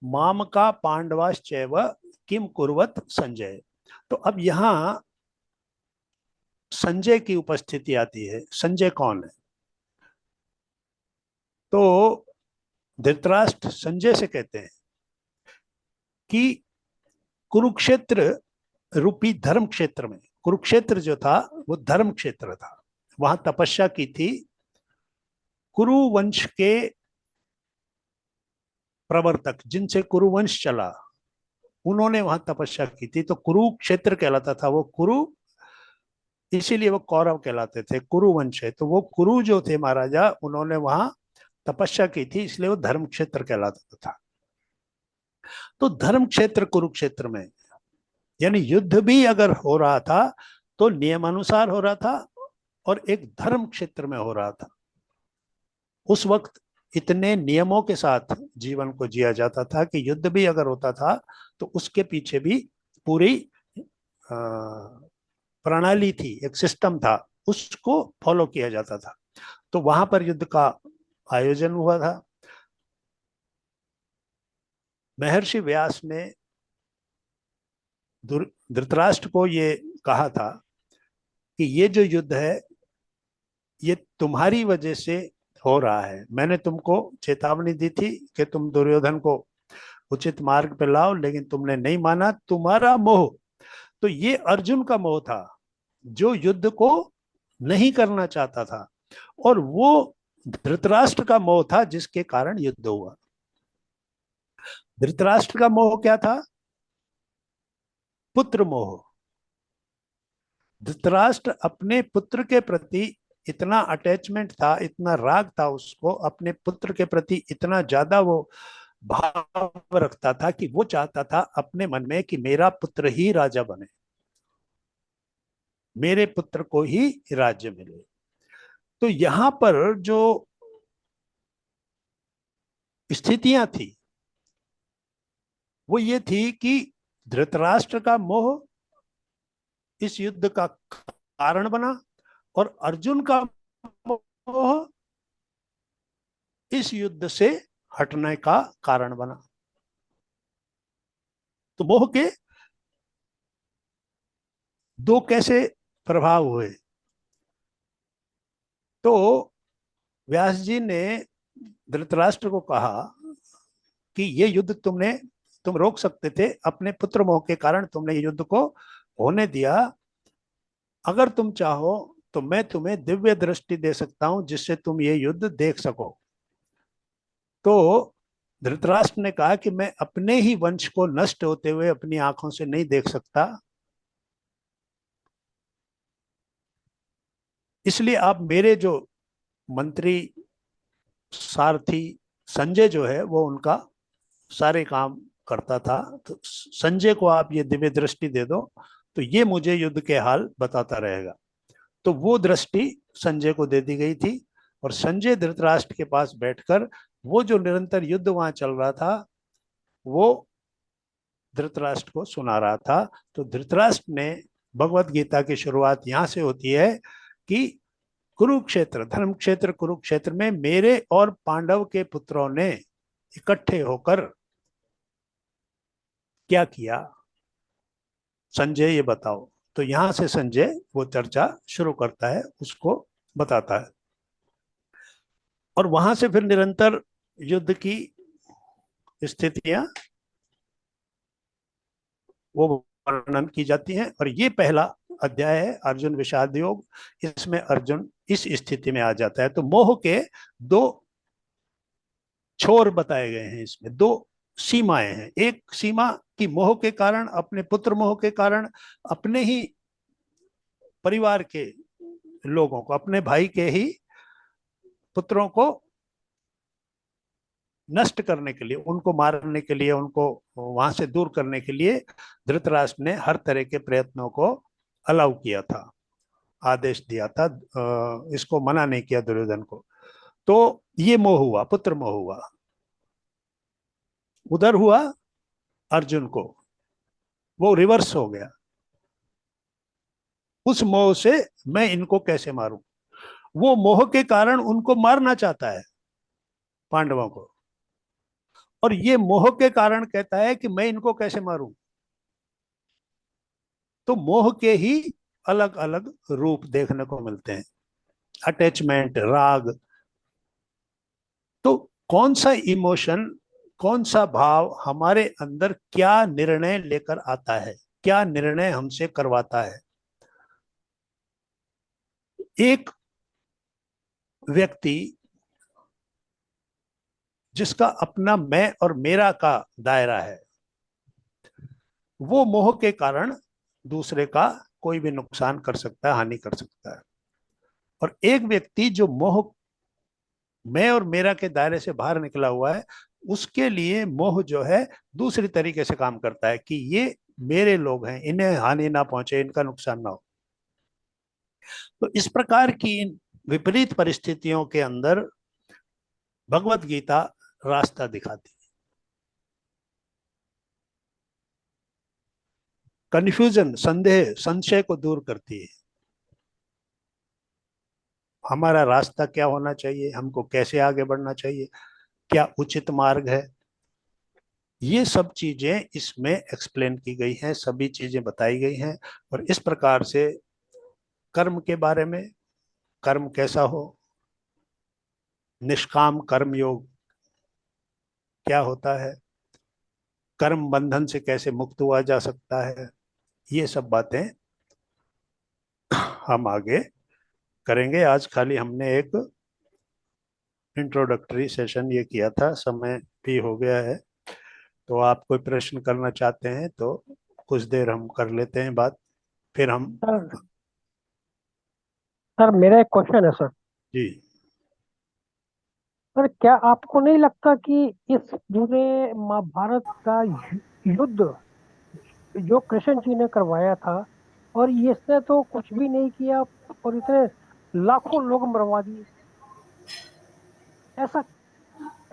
मामका पांडवाश्चैव किम कुर्वत संजय। तो अब यहाँ संजय की उपस्थिति आती है। संजय कौन है? तो धृतराष्ट्र संजय से कहते हैं कि कुरुक्षेत्र रूपी धर्म क्षेत्र में, कुरुक्षेत्र जो था वो धर्म क्षेत्र था, वहां तपस्या की थी कुरु वंश के प्रवर्तक, जिनसे कुरुवंश चला, उन्होंने वहां तपस्या की थी। तो कुरुक्षेत्र कहलाता था वो। कुरु इसीलिए वो कौरव कहलाते थे, कुरुवंश है। तो वो कुरु जो थे महाराजा, उन्होंने वहां तपस्या की थी, इसलिए वो धर्म क्षेत्र कहलाता था। तो धर्म क्षेत्र कुरुक्षेत्र में, यानी युद्ध भी अगर हो रहा था तो नियमानुसार हो रहा था और एक धर्म क्षेत्र में हो रहा था। उस वक्त इतने नियमों के साथ जीवन को जिया जाता था कि युद्ध भी अगर होता था तो उसके पीछे भी पूरी प्रणाली थी, एक सिस्टम था, उसको फॉलो किया जाता था। तो वहां पर युद्ध का आयोजन हुआ था। महर्षि व्यास ने धृतराष्ट्र को ये कहा था कि ये जो युद्ध है ये तुम्हारी वजह से हो रहा है। मैंने तुमको चेतावनी दी थी कि तुम दुर्योधन को उचित मार्ग पे लाओ, लेकिन तुमने नहीं माना। तुम्हारा मोह, तो ये अर्जुन का मोह था जो युद्ध को नहीं करना चाहता था, और वो धृतराष्ट्र का मोह था जिसके कारण युद्ध हुआ। धृतराष्ट्र का मोह क्या था? पुत्र मोह। धृतराष्ट्र अपने पुत्र के प्रति इतना अटैचमेंट था, इतना राग था उसको अपने पुत्र के प्रति, इतना ज्यादा वो भाव रखता था कि वो चाहता था अपने मन में कि मेरा पुत्र ही राजा बने, मेरे पुत्र को ही राज्य मिले। तो यहां पर जो स्थितियां थी वो ये थी कि धृतराष्ट्र का मोह इस युद्ध का कारण बना और अर्जुन का मोह इस युद्ध से हटने का कारण बना। तो मोह के दो कैसे प्रभाव हुए? तो व्यास जी ने धृतराष्ट्र को कहा कि ये युद्ध तुम रोक सकते थे, अपने पुत्र मोह के कारण तुमने ये युद्ध को होने दिया। अगर तुम चाहो तो मैं तुम्हें दिव्य दृष्टि दे सकता हूं जिससे तुम ये युद्ध देख सको। तो धृतराष्ट्र ने कहा कि मैं अपने ही वंश को नष्ट होते हुए अपनी आंखों से नहीं देख सकता, इसलिए आप मेरे जो मंत्री सारथी संजय जो है वो उनका सारे काम करता था, तो संजय को आप ये दिव्य दृष्टि दे दो तो ये मुझे युद्ध के हाल बताता रहेगा। तो वो दृष्टि संजय को दे दी गई थी और संजय धृतराष्ट्र के पास बैठकर वो जो निरंतर युद्ध वहां चल रहा था वो धृतराष्ट्र को सुना रहा था। तो धृतराष्ट्र ने, भगवत गीता की शुरुआत यहां से होती है कि कुरुक्षेत्र, धर्म क्षेत्र कुरुक्षेत्र में मेरे और पांडव के पुत्रों ने इकट्ठे होकर क्या किया, संजय ये बताओ। तो यहां से संजय वो चर्चा शुरू करता है, उसको बताता है और वहां से फिर निरंतर युद्ध की स्थितियां वो वर्णन की जाती हैं। और ये पहला अध्याय है अर्जुन विषाद योग। इसमें अर्जुन इस स्थिति में आ जाता है। तो मोह के दो छोर बताए गए हैं, इसमें दो सीमाएं हैं। एक सीमा की मोह के कारण, अपने पुत्र मोह के कारण, अपने ही परिवार के लोगों को, अपने भाई के ही पुत्रों को नष्ट करने के लिए, उनको मारने के लिए, उनको वहां से दूर करने के लिए धृतराष्ट्र ने हर तरह के प्रयत्नों को अलाउ किया था। आदेश दिया था, इसको मना नहीं किया दुर्योधन को। तो ये मोह हुआ, पुत्र मोह हुआ। उधर हुआ अर्जुन को, वो रिवर्स हो गया। उस मोह से मैं इनको कैसे मारूं, वो मोह के कारण उनको मारना चाहता है, पांडवों को, और ये मोह के कारण कहता है कि मैं इनको कैसे मारूं। तो मोह के ही अलग अलग रूप देखने को मिलते हैं, अटैचमेंट, राग। तो कौन सा इमोशन, कौन सा भाव हमारे अंदर क्या निर्णय लेकर आता है, क्या निर्णय हमसे करवाता है। एक व्यक्ति जिसका अपना मैं और मेरा का दायरा है, वो मोह के कारण दूसरे का कोई भी नुकसान कर सकता है, हानि कर सकता है। और एक व्यक्ति जो मोह, मैं और मेरा के दायरे से बाहर निकला हुआ है, उसके लिए मोह जो है दूसरी तरीके से काम करता है कि ये मेरे लोग हैं, इन्हें हानि ना पहुंचे, इनका नुकसान ना हो। तो इस प्रकार की विपरीत परिस्थितियों के अंदर भगवत गीता रास्ता दिखाती है। कंफ्यूजन, संदेह, संशय को दूर करती है। हमारा रास्ता क्या होना चाहिए, हमको कैसे आगे बढ़ना चाहिए, क्या उचित मार्ग है, ये सब चीजें इसमें एक्सप्लेन की गई हैं, सभी चीजें बताई गई हैं। और इस प्रकार से कर्म के बारे में, कर्म कैसा हो, निष्काम कर्म योग क्या होता है, कर्म बंधन से कैसे मुक्त हुआ जा सकता है, ये सब बातें हम आगे करेंगे। आज खाली हमने एक इंट्रोडक्टरी सेशन ये किया था, समय भी हो गया है। तो आप कोई प्रश्न करना चाहते हैं तो कुछ देर हम कर लेते हैं बात, फिर हम। सर सर मेरा एक क्वेश्चन है सर। जी। सर क्या आपको नहीं लगता कि इस पूरे महाभारत का युद्ध जो कृष्ण जी ने करवाया था, और इसने तो कुछ भी नहीं किया और इतने लाखों लोग मरवा दिए? ऐसा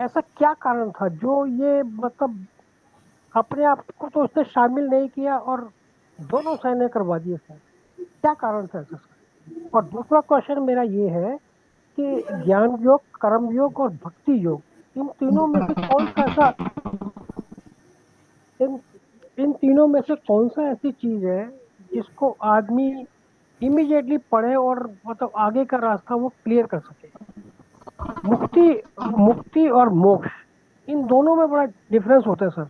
ऐसा क्या कारण था जो ये मतलब अपने आप को तो उसने शामिल नहीं किया और दोनों सैन्य करवा दिए सर? क्या कारण था ऐसा सर? और दूसरा क्वेश्चन मेरा ये है कि ज्ञान योग, कर्म योग और भक्ति योग, इन तीनों में से कौन सा ऐसा इन इन तीनों में से कौन सा ऐसी चीज है जिसको आदमी इमीडिएटली पढ़े और मतलब आगे का रास्ता वो क्लियर कर सके? मुक्ति मुक्ति और मोक्ष, इन दोनों में बड़ा डिफरेंस होता है सर।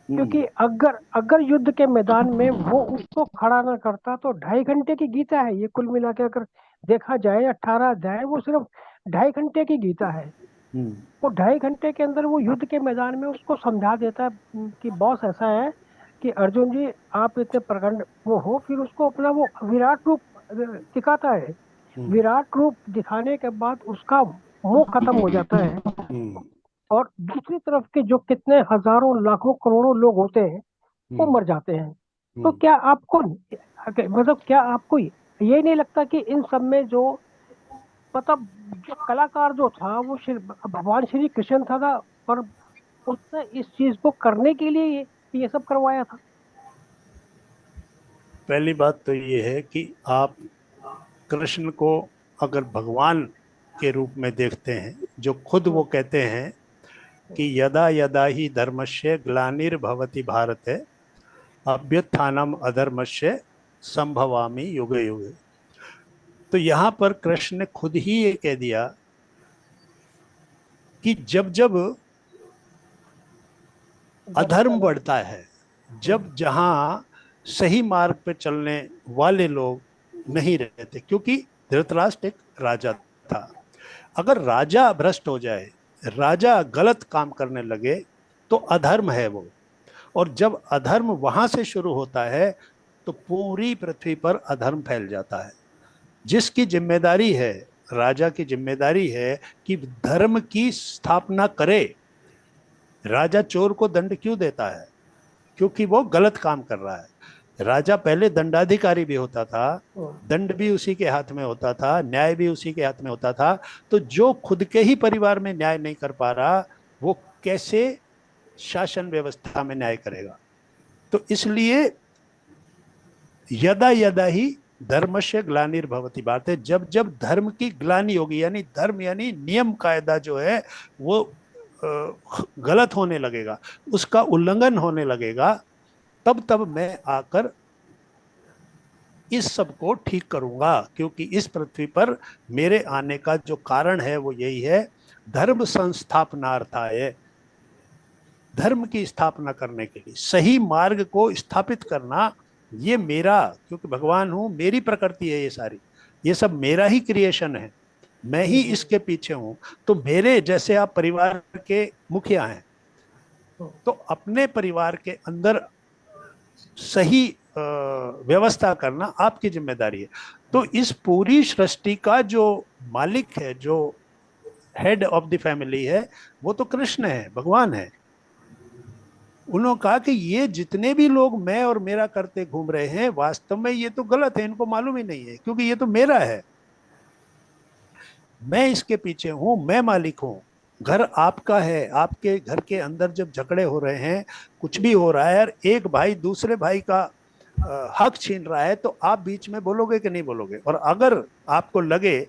क्योंकि अगर अगर युद्ध के मैदान में वो उसको खड़ा ना करता तो 2.5 घंटे की गीता है ये, कुल मिला के अगर देखा जाए 18 अध्याय, वो सिर्फ 2.5 घंटे की गीता है। हम्म। वो 2.5 घंटे के अंदर वो युद्ध के मैदान में उसको समझा देता है कि बॉस ऐसा है कि अर्जुन जी आप इतने प्रखंड वो हो, फिर उसको अपना वो विराट रूप दिखाता है। हम्म। विराट रूप दिखाने के बाद उसका मोह खत्म हो जाता है। हम्म। और दूसरी तरफ के जो कितने हजारों लाखों करोड़ों लोग होते हैं वो हम्म। मर जाते हैं। तो हम्म। क्या आपको मतलब क्या आपको ये नहीं लगता कि इन सब में जो मतलब जो कलाकार जो था वो भगवान श्री कृष्ण था और उसने इस चीज को करने के लिए ये सब करवाया था? पहली बात तो ये है कि आप कृष्ण को अगर भगवान के रूप में देखते हैं, जो खुद वो हम्म, कहते हैं हम्म, कि यदा यदा ही धर्मस्य ग्लानिर्भवति भारत, अभ्युत्थानम अधर्मस्य संभवामि युगे युगे। तो यहाँ पर कृष्ण ने खुद ही ये कह दिया कि जब जब धर्म का अधर्म नाश। बढ़ता है, हम्म, जब जहां सही मार्ग पे चलने वाले लोग नहीं रहते, क्योंकि धृतराष्ट्र एक राजा था। अगर राजा भ्रष्ट हो जाए, राजा गलत काम करने लगे, तो अधर्म है वो। और जब अधर्म वहां से शुरू होता है तो पूरी पृथ्वी पर अधर्म फैल जाता है। जिसकी जिम्मेदारी है, राजा की जिम्मेदारी है कि धर्म की स्थापना करे। राजा चोर को दंड क्यों देता है? क्योंकि वो गलत काम कर रहा है। राजा पहले दंडाधिकारी भी होता था, दंड भी उसी के हाथ में होता था, न्याय भी उसी के हाथ में होता था। तो जो खुद के ही परिवार में न्याय नहीं कर पा रहा, वो कैसे शासन व्यवस्था में न्याय करेगा? तो इसलिए यदा यदा ही धर्मस्य ग्लानिर्भवति, बात है जब जब धर्म की ग्लानि होगी, यानी धर्म यानी नियम कायदा जो है वो गलत होने लगेगा, उसका उल्लंघन होने लगेगा, तब तब मैं आकर इस सब को ठीक करूंगा। क्योंकि इस पृथ्वी पर मेरे आने का जो कारण है वो यही है, धर्म संस्थापनार्थाय, धर्म की स्थापना करने के लिए, सही मार्ग को स्थापित करना, ये मेरा, क्योंकि भगवान हूं, मेरी प्रकृति है ये सारी, ये सब मेरा ही क्रिएशन है, मैं ही इसके पीछे हूं। तो मेरे जैसे आप परिवार के मुखिया हैं, तो अपने परिवार के अंदर सही व्यवस्था करना आपकी जिम्मेदारी है। तो इस पूरी सृष्टि का जो मालिक है, जो हेड ऑफ द फैमिली है, वो तो कृष्ण है, भगवान है। उन्होंने कहा कि ये जितने भी लोग मैं और मेरा करते घूम रहे हैं, वास्तव में ये तो गलत है, इनको मालूम ही नहीं है, क्योंकि ये तो मेरा है, मैं इसके पीछे हूं, मैं मालिक हूं। घर आपका है, आपके घर के अंदर जब झगड़े हो रहे हैं, कुछ भी हो रहा है, और एक भाई दूसरे भाई का हक छीन रहा है, तो आप बीच में बोलोगे कि नहीं बोलोगे? और अगर आपको लगे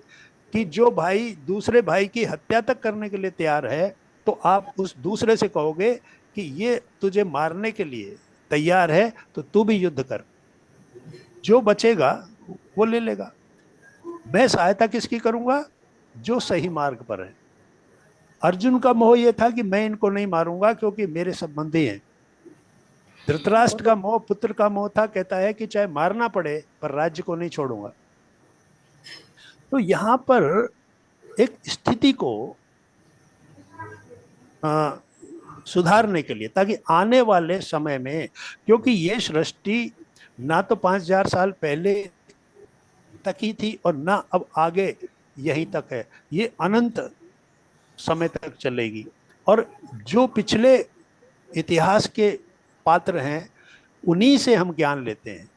कि जो भाई दूसरे भाई की हत्या तक करने के लिए तैयार है, तो आप उस दूसरे से कहोगे कि ये तुझे मारने के लिए तैयार है, तो तू भी युद्ध कर, जो बचेगा वो ले लेगा। मैं सहायता किसकी करूंगा? जो सही मार्ग पर है। अर्जुन का मोह यह था कि मैं इनको नहीं मारूंगा क्योंकि मेरे संबंधी हैं। धृतराष्ट्र का मोह, पुत्र का मोह था, कहता है कि चाहे मारना पड़े पर राज्य को नहीं छोड़ूंगा। तो यहां पर एक स्थिति को सुधारने के लिए, ताकि आने वाले समय में, क्योंकि ये सृष्टि ना तो 5,000 साल पहले तक ही थी और ना अब आगे यहीं तक है, ये अनंत समय तक चलेगी। और जो पिछले इतिहास के पात्र हैं, उन्हीं से हम ज्ञान लेते हैं।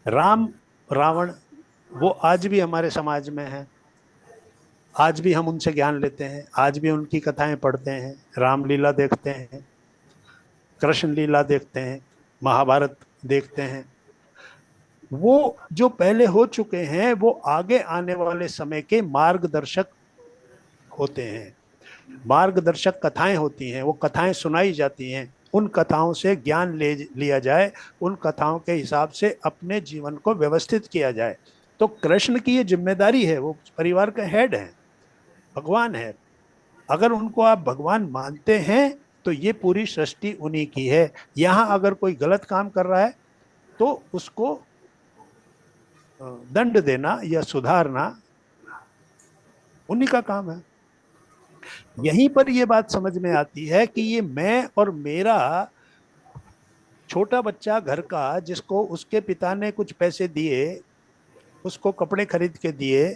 राम, रावण, वो आज भी हमारे समाज में है, आज भी हम उनसे ज्ञान लेते हैं, आज भी उनकी कथाएं पढ़ते हैं, रामलीला देखते हैं, कृष्ण लीला देखते हैं, महाभारत देखते हैं। वो जो पहले हो चुके हैं, वो आगे आने वाले समय के मार्गदर्शक होते हैं, मार्गदर्शक कथाएं होती हैं, वो कथाएं सुनाई जाती हैं, उन कथाओं से ज्ञान ले लिया जाए, उन कथाओं के हिसाब से अपने जीवन को व्यवस्थित किया जाए। तो कृष्ण की ये जिम्मेदारी है, वो परिवार का हेड है, भगवान है। अगर उनको आप भगवान मानते हैं, तो ये पूरी सृष्टि उन्हीं की है। यहां अगर कोई गलत काम कर रहा है, तो उसको दंड देना या सुधारना उन्हीं का काम है। यहीं पर यह बात समझ में आती है कि ये मैं और मेरा, छोटा बच्चा घर का, जिसको उसके पिता ने कुछ पैसे दिए, उसको कपड़े खरीद के दिए,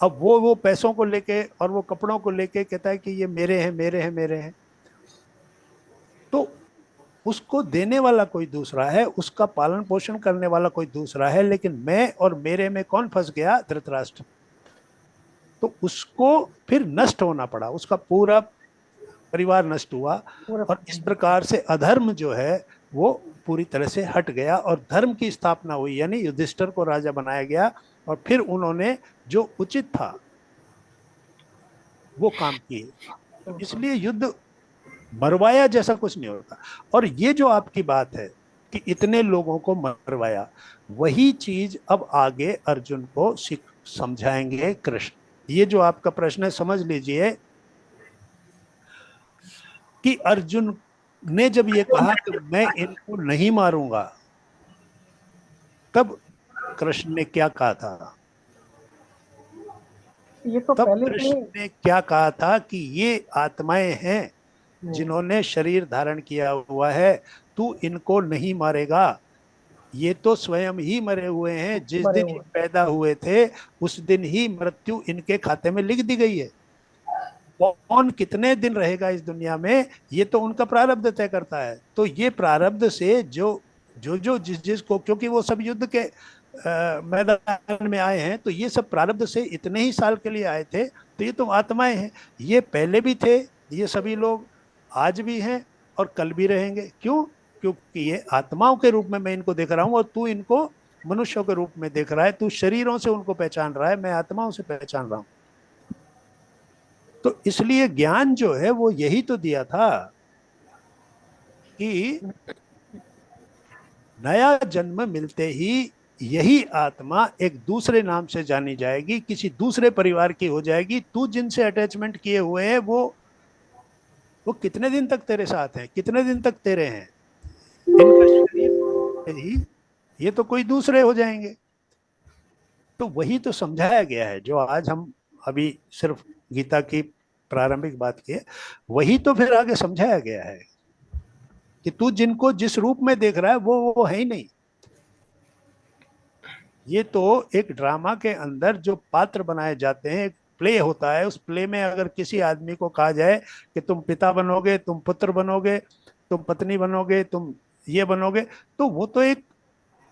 अब वो पैसों को लेके और वो कपड़ों को लेके कहता है कि ये मेरे हैं, मेरे हैं, मेरे हैं। तो उसको देने वाला कोई दूसरा है, उसका पालन पोषण करने वाला कोई दूसरा है, लेकिन मैं और मेरे में कौन फंस गया? धृतराष्ट्र। तो उसको फिर नष्ट होना पड़ा, उसका पूरा परिवार नष्ट हुआ, और इस प्रकार से अधर्म जो है वो पूरी तरह से हट गया और धर्म की स्थापना हुई, यानी युधिष्ठिर को राजा बनाया गया। और फिर उन्होंने जो उचित था वो काम किए। इसलिए युद्ध मरवाया जैसा कुछ नहीं होता। और ये जो आपकी बात है कि इतने लोगों को मरवाया, वही चीज अब आगे अर्जुन को समझाएंगे कृष्ण। ये जो आपका प्रश्न है, समझ लीजिए कि अर्जुन ने जब ये कहा कि मैं इनको नहीं मारूंगा, तब कृष्ण ने क्या कहा था? ये तो तब पहले कृष्ण ने क्या कहा था कि ये आत्माएं हैं जिन्होंने शरीर धारण किया हुआ है, तू इनको नहीं मारेगा। ये तो स्वयं ही मरे हुए हैं, जिस दिन ये पैदा हुए थे उस दिन ही मृत्यु इनके खाते में लिख दी गई है। कौन कितने दिन रहेगा इस दुनिया में, ये तो उनका प्रारब्ध तय करता है। तो ये प्रारब्ध से जो जो जो जिस जिसको, क्योंकि वो सब युद्ध के मैदान में आए हैं, तो ये सब प्रारब्ध से इतने ही साल के लिए आए थे, तो ये तो आत्माएं हैं। ये पहले भी थे, ये सभी लोग आज भी हैं और कल भी रहेंगे। क्यों? क्योंकि ये आत्माओं के रूप में मैं इनको देख रहा हूं, और तू इनको मनुष्यों के रूप में देख रहा है। तू शरीरों से उनको पहचान रहा है, मैं आत्माओं से पहचान रहा हूं। तो इसलिए ज्ञान जो है वो यही तो दिया था कि नया जन्म मिलते ही यही आत्मा एक दूसरे नाम से जानी जाएगी, किसी दूसरे परिवार की हो जाएगी। तू जिनसे अटैचमेंट किए हुए है, वो कितने दिन तक तेरे साथ हैं, कितने दिन तक तेरे हैं? इनका शरीर ही, ये तो कोई दूसरे हो जाएंगे। तो वही तो समझाया गया है, जो आज हम अभी सिर्फ गीता की प्रारंभिक बात की है, वही तो फिर आगे समझाया गया है कि तू जिनको जिस रूप में देख रहा है वो है ही नहीं। ये तो एक ड्रामा के अंदर जो पात्र बनाए जाते हैं, एक प्ले होता है। उस प्ले में अगर किसी आदमी को कहा जाए कि तुम पिता बनोगे, तुम पुत्र बनोगे, तुम पत्नी बनोगे, तुम ये बनोगे, तो वो तो एक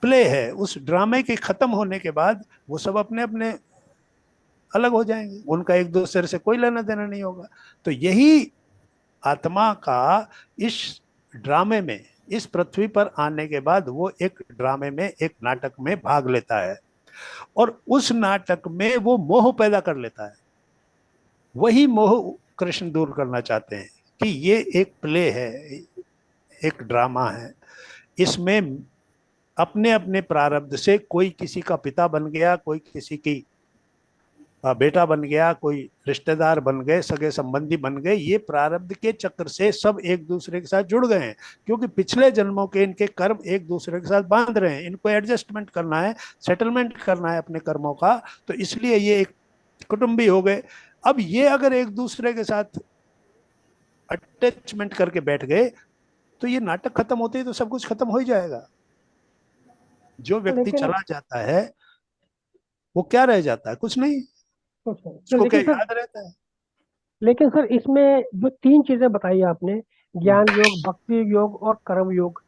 प्ले है। उस ड्रामे के खत्म होने के बाद वो सब अपने अपने अलग हो जाएंगे, उनका एक दूसरे से कोई लेना देना नहीं होगा। तो यही आत्मा का इस ड्रामे में, इस पृथ्वी पर आने के बाद वो एक ड्रामे में, एक नाटक में भाग लेता है, और उस नाटक में वो मोह पैदा कर लेता है। वही मोह कृष्ण दूर करना चाहते हैं कि ये एक प्ले है, एक ड्रामा है। इसमें अपने अपने प्रारब्ध से कोई किसी का पिता बन गया, कोई किसी की बेटा बन गया, कोई रिश्तेदार बन गए, सगे संबंधी बन गए। ये प्रारब्ध के चक्र से सब एक दूसरे के साथ जुड़ गए हैं, क्योंकि पिछले जन्मों के इनके कर्म एक दूसरे के साथ बांध रहे हैं। इनको एडजस्टमेंट करना है, सेटलमेंट करना है अपने कर्मों का। तो इसलिए ये एक कुटुंबी हो गए। अब ये अगर एक दूसरे के साथ अटैचमेंट करके बैठ गए, तो ये नाटक खत्म होते ही तो सब कुछ खत्म हो ही जाएगा। जो व्यक्ति लेकिन चला जाता है वो क्या रह जाता है? कुछ नहीं। सर, उसको क्या लेकिन सर, याद रहता है? लेकिन सर इसमें जो तीन चीजें बताई आपने, ज्ञान योग, भक्ति योग और कर्म योग,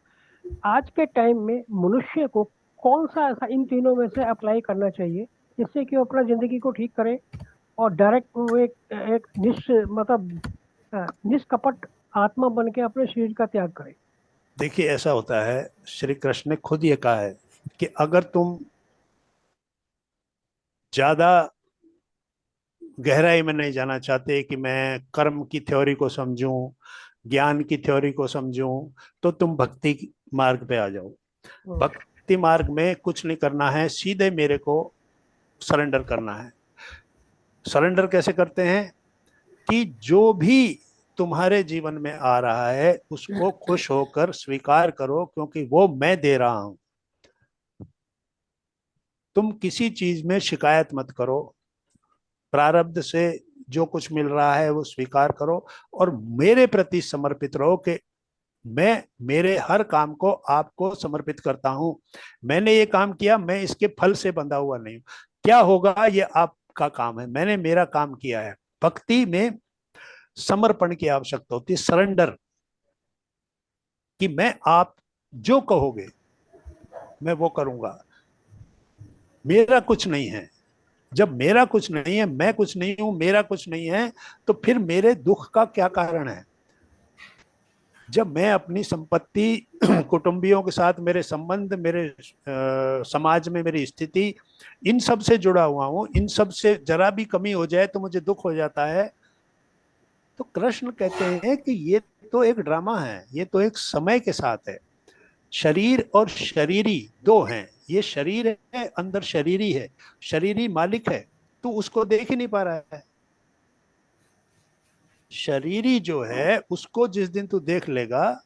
आज के टाइम में मनुष्य को कौन सा ऐसा इन तीनों में से अप्लाई करना चाहिए जिससे कि वो अपना जिंदगी को ठीक करे और डायरेक्ट वो एक मतलब निष्कपट आत्मा बन के अपने शरीर का त्याग करे? देखिए, ऐसा होता है, श्री कृष्ण ने खुद ये कहा है कि अगर तुम ज्यादा गहराई में नहीं जाना चाहते कि मैं कर्म की थ्योरी को समझूं, ज्ञान की थ्योरी को समझूं, तो तुम भक्ति मार्ग पे आ जाओ। हम्म, भक्ति मार्ग में कुछ नहीं करना है, सीधे मेरे को सरेंडर करना है। सरेंडर कैसे करते हैं? कि जो भी तुम्हारे जीवन में आ रहा है उसको खुश होकर स्वीकार करो, क्योंकि वो मैं दे रहा हूं। तुम किसी चीज में शिकायत मत करो, प्रारब्ध से जो कुछ मिल रहा है वो स्वीकार करो, और मेरे प्रति समर्पित रहो कि मैं मेरे हर काम को आपको समर्पित करता हूं। मैंने ये काम किया, मैं इसके फल से बंधा हुआ नहीं हूं। क्या होगा ये आपका काम है, मैंने मेरा काम किया है। भक्ति में समर्पण की आवश्यकता होती है, सरेंडर, कि मैं आप जो कहोगे मैं वो करूंगा, मेरा कुछ नहीं है। जब मेरा कुछ नहीं है, मैं कुछ नहीं हूं, मेरा कुछ नहीं है, तो फिर मेरे दुख का क्या कारण है? जब मैं अपनी संपत्ति, कुटुंबियों के साथ मेरे संबंध, मेरे समाज में मेरी स्थिति, इन सब से जुड़ा हुआ हूं, इन सब से जरा भी कमी हो जाए तो मुझे दुख हो जाता है। तो कृष्ण कहते हैं कि ये तो एक ड्रामा है, ये तो एक समय के साथ है। शरीर और शरीरी दो हैं। ये शरीर है, अंदर शरीरी है, शरीरी मालिक है, तू उसको देख ही नहीं पा रहा है। शरीरी जो है उसको जिस दिन तू देख लेगा,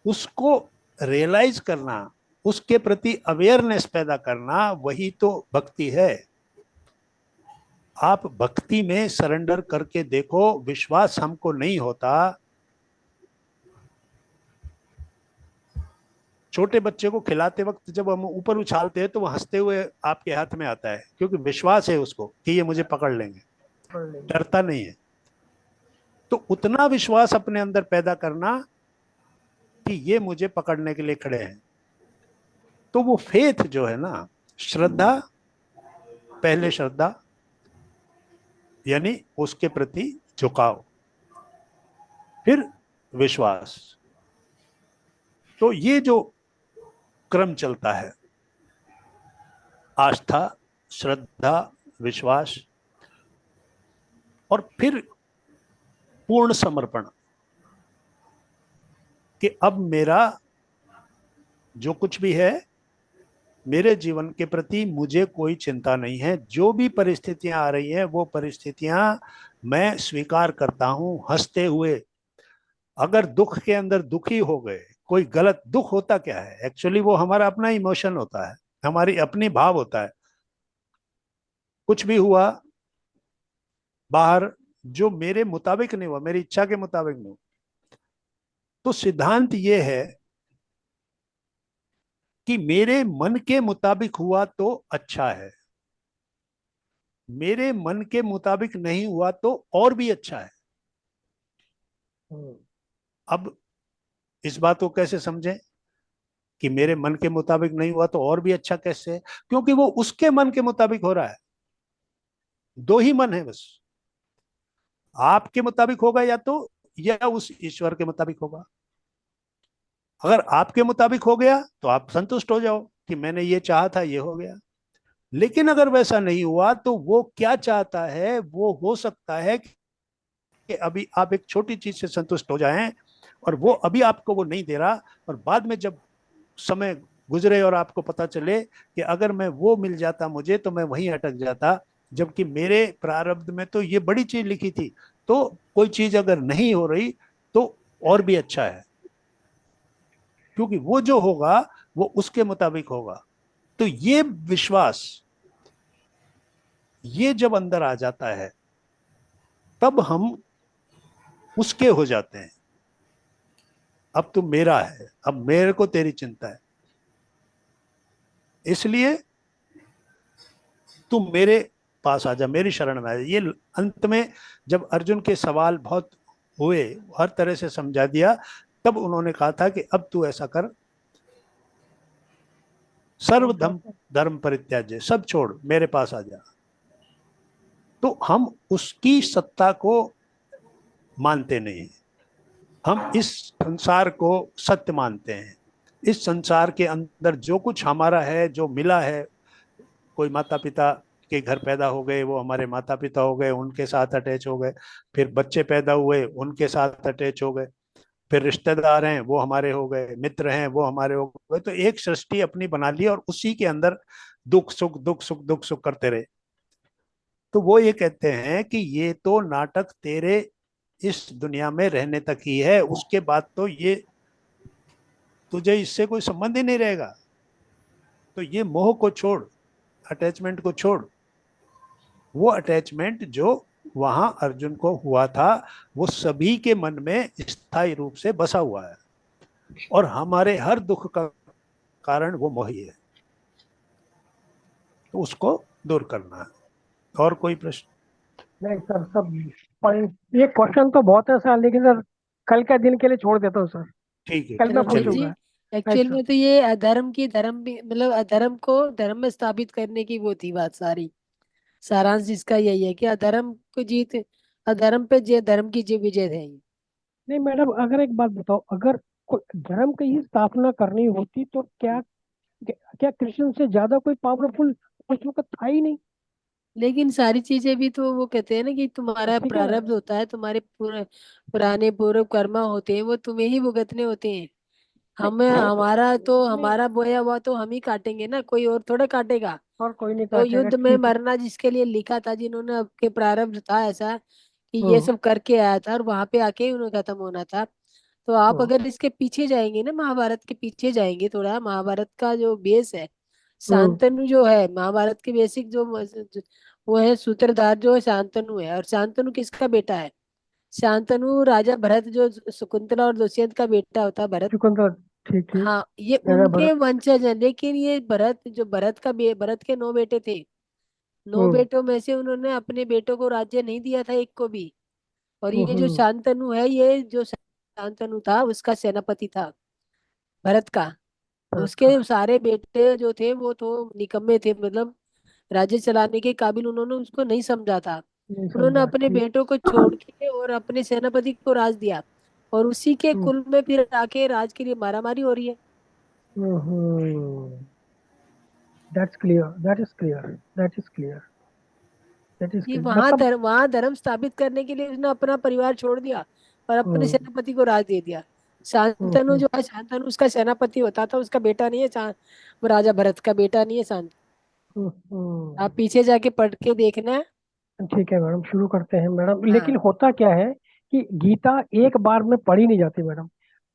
उसको रियलाइज करना, उसके प्रति अवेयरनेस पैदा करना, वही तो भक्ति है। आप भक्ति में सरेंडर करके देखो, विश्वास हमको नहीं होता। छोटे बच्चे को खिलाते वक्त जब हम ऊपर उछालते हैं तो वो हंसते हुए आपके हाथ में आता है, क्योंकि विश्वास है उसको कि ये मुझे पकड़ लेंगे, पढ़ लेंगे। डरता नहीं है। तो उतना विश्वास अपने अंदर पैदा करना कि ये मुझे पकड़ने के लिए खड़े हैं। तो वो फेथ जो है ना, श्रद्धा, पहले श्रद्धा यानी उसके प्रति झुकाव, फिर विश्वास। तो ये जो क्रम चलता है, आस्था, श्रद्धा, विश्वास, और फिर पूर्ण समर्पण, कि अब मेरा जो कुछ भी है, मेरे जीवन के प्रति मुझे कोई चिंता नहीं है। जो भी परिस्थितियां आ रही हैं वो परिस्थितियां मैं स्वीकार करता हूं हंसते हुए। अगर दुख के अंदर दुखी हो गए, कोई गलत दुख होता क्या है, एक्चुअली वो हमारा अपना इमोशन होता है, हमारी अपनी भाव होता है। कुछ भी हुआ बाहर जो मेरे मुताबिक नहीं हुआ, मेरी इच्छा के मुताबिक नहीं हुआ, तो सिद्धांत ये है कि मेरे मन के मुताबिक हुआ तो अच्छा है, मेरे मन के मुताबिक नहीं हुआ तो और भी अच्छा है। अब इस बात को कैसे समझें कि मेरे मन के मुताबिक नहीं हुआ तो और भी अच्छा कैसे है? क्योंकि वो उसके मन के मुताबिक हो रहा है। दो ही मन है बस, आपके मुताबिक होगा या उस ईश्वर के मुताबिक होगा। अगर आपके मुताबिक हो गया तो आप संतुष्ट हो जाओ कि मैंने ये चाहा था, ये हो गया। लेकिन अगर वैसा नहीं हुआ तो वो क्या चाहता है, वो हो सकता है कि अभी आप एक छोटी चीज से संतुष्ट हो जाएं और वो अभी आपको वो नहीं दे रहा, और बाद में जब समय गुजरे और आपको पता चले कि अगर मैं वो मिल जाता मुझे तो मैं वहीं अटक जाता, जबकि मेरे प्रारब्ध में तो ये बड़ी चीज लिखी थी। तो कोई चीज अगर नहीं हो रही तो और भी अच्छा है, क्योंकि वो जो होगा वो उसके मुताबिक होगा। तो ये विश्वास, ये जब अंदर आ जाता है तब हम उसके हो जाते हैं। अब तू मेरा है, अब मेरे को तेरी चिंता है, इसलिए तू मेरे पास आ जा, मेरी शरण में आ जा। ये अंत में जब अर्जुन के सवाल बहुत हुए, हर तरह से समझा दिया, तब उन्होंने कहा था कि अब तू ऐसा कर, सर्व धर्म धर्म परित्याज्य, सब छोड़ मेरे पास आ जा। तो हम उसकी सत्ता को मानते नहीं, हम इस संसार को सत्य मानते हैं। इस संसार के अंदर जो कुछ हमारा है, जो मिला है, कोई माता पिता के घर पैदा हो गए, वो हमारे माता पिता हो गए, उनके साथ अटैच हो गए। फिर बच्चे पैदा हुए, उनके साथ अटैच हो गए। फिर रिश्तेदार हैं वो हमारे हो गए, मित्र हैं वो हमारे हो गए। तो एक सृष्टि अपनी बना ली और उसी के अंदर दुख सुख दुख सुख दुख सुख करते रहे। तो वो ये कहते हैं कि ये तो नाटक तेरे इस दुनिया में रहने तक ही है, उसके बाद तो ये तुझे इससे कोई संबंध ही नहीं रहेगा। तो ये मोह को छोड़, अटैचमेंट को छोड़। वो अटैचमेंट जो वहां अर्जुन को हुआ था वो सभी के मन में स्थायी रूप से बसा हुआ है, और हमारे हर दुख का कारण वो मोह ही है। तो उसको दूर करना है। और कोई प्रश्न? नहीं सर, सब पॉइंट, ये क्वेश्चन तो बहुत है सर, लेकिन सर कल के दिन के लिए छोड़ देता हूँ सर, ठीक है, कल मैं रंजन जी, पूछूंगा। Right actual sir. में तो ये अधर्म की धर्म भी, मतलब अधर्म को धर्म में स्थापित करने की वो थी बात सारी। सारांश इसका यही है कि अधर्म को जीत, अधर्म पे जय, धर्म की जय विजय है ये। नहीं मैडम, अगर एक बात बताओ, अगर कोई धर्म की ही स्थापना करनी होती तो क्या क्या कृष्ण से ज्यादा कोई पावरफुल उस वक्त था ही नहीं? लेकिन सारी चीजें भी तो वो कहते हैं ना कि तुम्हारा ठीक है ना। प्रारब्ध होता है, तुम्हारे पुराने पूर्व कर्म होते हैं, वो तुम्हें ही भुगतने होते हैं। नहीं, हमें वो हमारा तो नहीं, हमारा बोया हुआ तो हम ही काटेंगे ना, कोई और थोड़ा काटेगा। और कोई नहीं तो काटेगा, युद्ध में ठीक है। मरना जिसके लिए लिखा था, जिन्होंने आपके प्रारब्ध था ऐसा कि ये हम्म। सब करके आया था और वहां पे आके ही उन्हें खत्म होना था। तो आप हम्म। अगर इसके पीछे जाएंगे ना, महाभारत के पीछे जाएंगे थोड़ा, महाभारत का जो बेस है, हम्म। शांतनु जो है, महाभारत के बेसिक वो है सूत्रधार जो है शांतनु है। और शांतनु किसका बेटा है? शांतनु राजा भरत, जो शकुंतला और दुष्यंत का बेटा होता है भरत। चुकंदर। ठीक ठीक। हाँ, ये राजा उनके भरत। वंशज हैं। लेकिन ये भरत जो भरत का भरत के 9 बेटे थे, 9 हम्म। बेटों में से उन्होंने अपने बेटों को राज्य नहीं दिया था, एक को भी। और ये जो हम्म। शांतनु है, ये जो शांतनु था उसका सेनापति था। भरत का। हाँ, उसके सारे बेटे जो थे वो तो निकम्मे थे, मतलब राज्य चलाने के काबिल उन्होंने उसको नहीं समझा था। नहीं उन्होंने समझा, अपने ठीक। बेटों को छोड़ के और अपने सेनापति को राज दिया, और उसी के कुल में फिर आके राज के लिए मारामारी हो रही है। That's clear, that is clear, that is clear, that is कि क्लियर, मतलब। वहां धर्म स्थापित करने के लिए उसने अपना परिवार छोड़ दिया और अपने हम्म, सेनापति को राज दे दिया। हम्म, शांतनु जो है, शांतनु उसका सेनापति होता था, उसका बेटा नहीं है। वो राजा भरत का बेटा नहीं है शांतनु। हम्म, आप पीछे जाके पढ़ के देखना। ठीक है मैडम, शुरू करते हैं मैडम। हाँ, लेकिन होता क्या है कि गीता एक बार में पढ़ी नहीं जाती मैडम।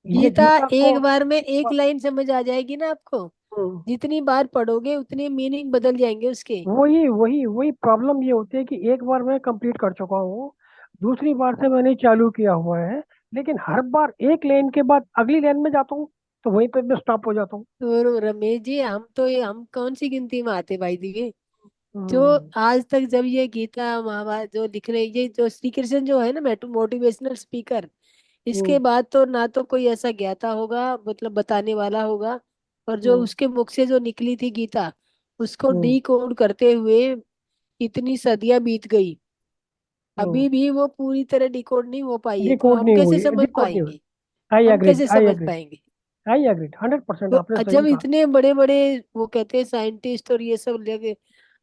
ये गीता गीता को। एक बार में एक लाइन समझ आ जाएगी ना आपको। हम्म, जितनी बार पढ़ोगे उतनी मीनिंग बदल जाएंगे उसके। वही वही वही प्रॉब्लम ये होती है कि एक बार मैं कंप्लीट कर चुका हूँ, दूसरी बार से मैंने चालू किया हुआ है, लेकिन हर बार एक लाइन के बाद अगली लाइन में जाता हूँ, तो वहीं पे मैं स्टॉप हो जाता हूँ। तो रमेश जी, हम कौन सी गिनती में आते भाई दिव्य। जो हम्म, आज तक जब ये गीता महाभारत जो लिख रहे, ये जो श्री कृष्ण जो है ना मोटिवेशनल स्पीकर, इसके हम्म, बाद तो ना तो कोई ऐसा ज्ञाता होगा, मतलब बताने वाला होगा। और जो हम्म, उसके मुख से जो निकली थी गीता, उसको हम्म, डी कोड करते हुए इतनी सदियां बीत गई, हम्म। अभी भी वो पूरी तरह डिकोड नहीं हो पाई है, तो डिकोड हम नहीं कैसे हुई, समझ डिकोड नहीं हुई। पाएंगे। आई हम एग्रीड, कैसे आई समझ एग्रीड, पाएंगे। आई एग्रीड, 100% आपने तो सही जब कहा। इतने बड़े बड़े वो कहते हैं साइंटिस्ट और ये सब लगे,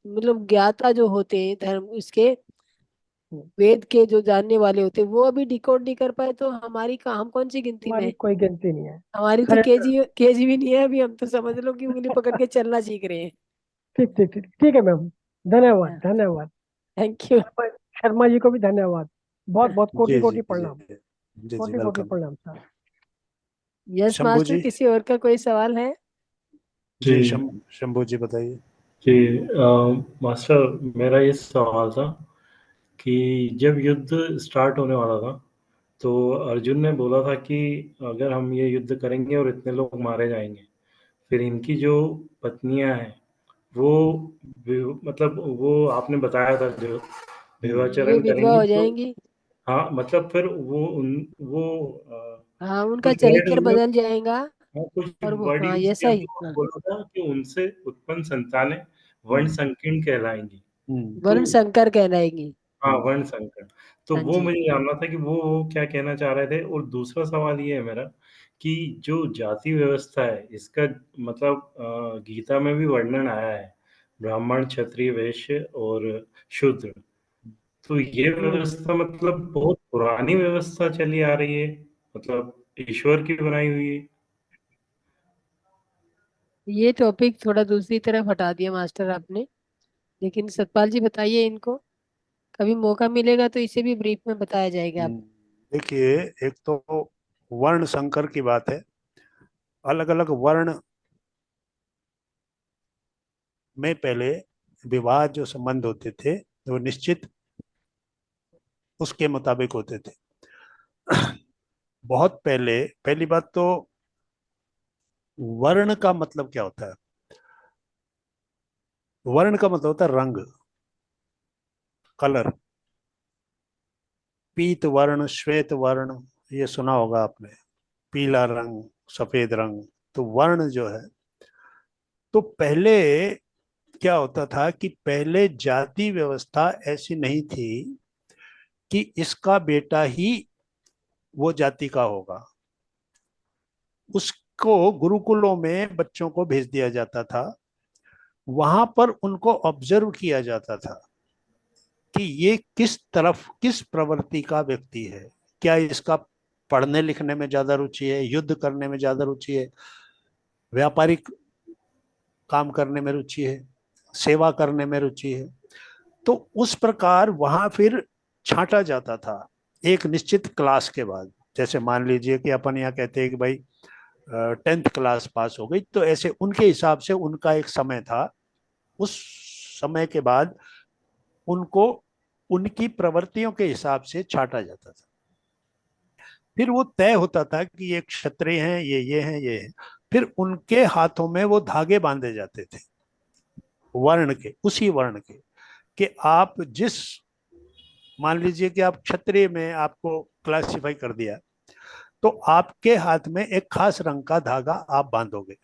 मतलब ज्ञाता जो होते हैं धर्म उसके, हम्म, वेद के जो जानने वाले होते हैं, वो अभी डिकोड नहीं कर पाए, तो हम कौन सी गिनती में हमारी हैं? कोई गिनती नहीं है। हमारी तो सरेंडर। केजी भी नहीं है अभी, हम तो समझ लो कि उंगली पकड़ के चलना सीख रहे हैं। ठीक ठीक ठीक, ठीक है मैम। धन्यवाद, धन्यवाद। Thank you. शर्मा शर्मा जी को भी धन्यवाद। बहुत बहुत कोटि जी जी कोटि जी प्रणाम। जी जी कोटि कोटि वेलकम। प्रणाम सर। यस शंभू मास्टर, जी। किसी और का कोई सवाल है? जी जी शंभू जी बताइए। जी मास्टर, मेरा ये सवाल था कि जब युद्ध स्टार्ट होने वाला था तो अर्जुन ने बोला था कि अगर हम ये युद्ध करेंगे और इतने लोग मारे जाएंगे, फिर इनकी जो पत्नियां हैं वो मतलब वो आपने बताया था जो वे विवाचरण विधवा करेंगी हो तो जाएंगी। हाँ मतलब फिर वो हाँ, उनका कुछ वर्ड चरित्र बदल जाएगा। हाँ कुछ और वो, वर्ड हाँ, यूज ये किया सही, तो हाँ। बोला था कि उनसे उत्पन्न संतानें वर्ण हम्म संकीर्ण कहलाएंगी। तो वर्ण संकर कहलाएंगी। हाँ वर्ण संकर। तो हाँ वो जी। मुझे जानना था कि वो क्या कहना चाह रहे थे। और दूसरा सवाल ये है मेरा कि जो जाति व्यवस्था है इसका मतलब गीता में भी वर्णन आया है, ब्राह्मण क्षत्रिय वैश्य और शूद्र। तो ये हम्म, व्यवस्था मतलब बहुत पुरानी व्यवस्था चली आ रही है, मतलब ईश्वर की बनाई हुई है। ये टॉपिक थोड़ा दूसरी तरफ हटा दिया मास्टर आपने, लेकिन सतपाल जी बताइए इनको, कभी मौका मिलेगा तो इसे भी ब्रीफ में बताया जाएगा आप। हम्म। देखिए, एक तो वर्ण संकर की बात है। अलग अलग वर्ण में पहले विवाह जो संबंध होते थे वो निश्चित उसके मुताबिक होते थे। बहुत पहले, पहली बात तो वर्ण का मतलब क्या होता है? वर्ण का मतलब होता है रंग, कलर। पीत वर्ण, श्वेत वर्ण, ये सुना होगा आपने। पीला रंग, सफेद रंग। तो वर्ण जो है, तो पहले क्या होता था कि पहले जाति व्यवस्था ऐसी नहीं थी कि इसका बेटा ही वो जाति का होगा। उसको गुरुकुलों में बच्चों को भेज दिया जाता था। वहां पर उनको ऑब्जर्व किया जाता था कि ये किस तरफ, किस प्रवृत्ति का व्यक्ति है। क्या इसका पढ़ने लिखने में ज्यादा रुचि है, युद्ध करने में ज्यादा रुचि है, व्यापारिक काम करने में रुचि है, सेवा करने में रुचि है। तो उस प्रकार वहां फिर छांटा जाता था एक निश्चित क्लास के बाद। जैसे मान लीजिए कि अपन यहाँ कहते हैं कि भाई 10th क्लास पास हो गई, तो ऐसे उनके हिसाब से उनका एक समय था। उस समय के बाद उनको उनकी प्रवृत्तियों के हिसाब से छांटा जाता था। फिर वो तय होता था कि ये क्षत्रिय हैं, ये हैं, ये हैं। फिर उनके हाथों में वो धागे बांधे जाते थे, वर्ण के, उसी वर्ण के, कि आप जिस, मान लीजिए कि आप क्षत्रिय में आपको क्लासिफाई कर दिया, तो आपके हाथ में एक खास रंग का धागा आप बांधोगे,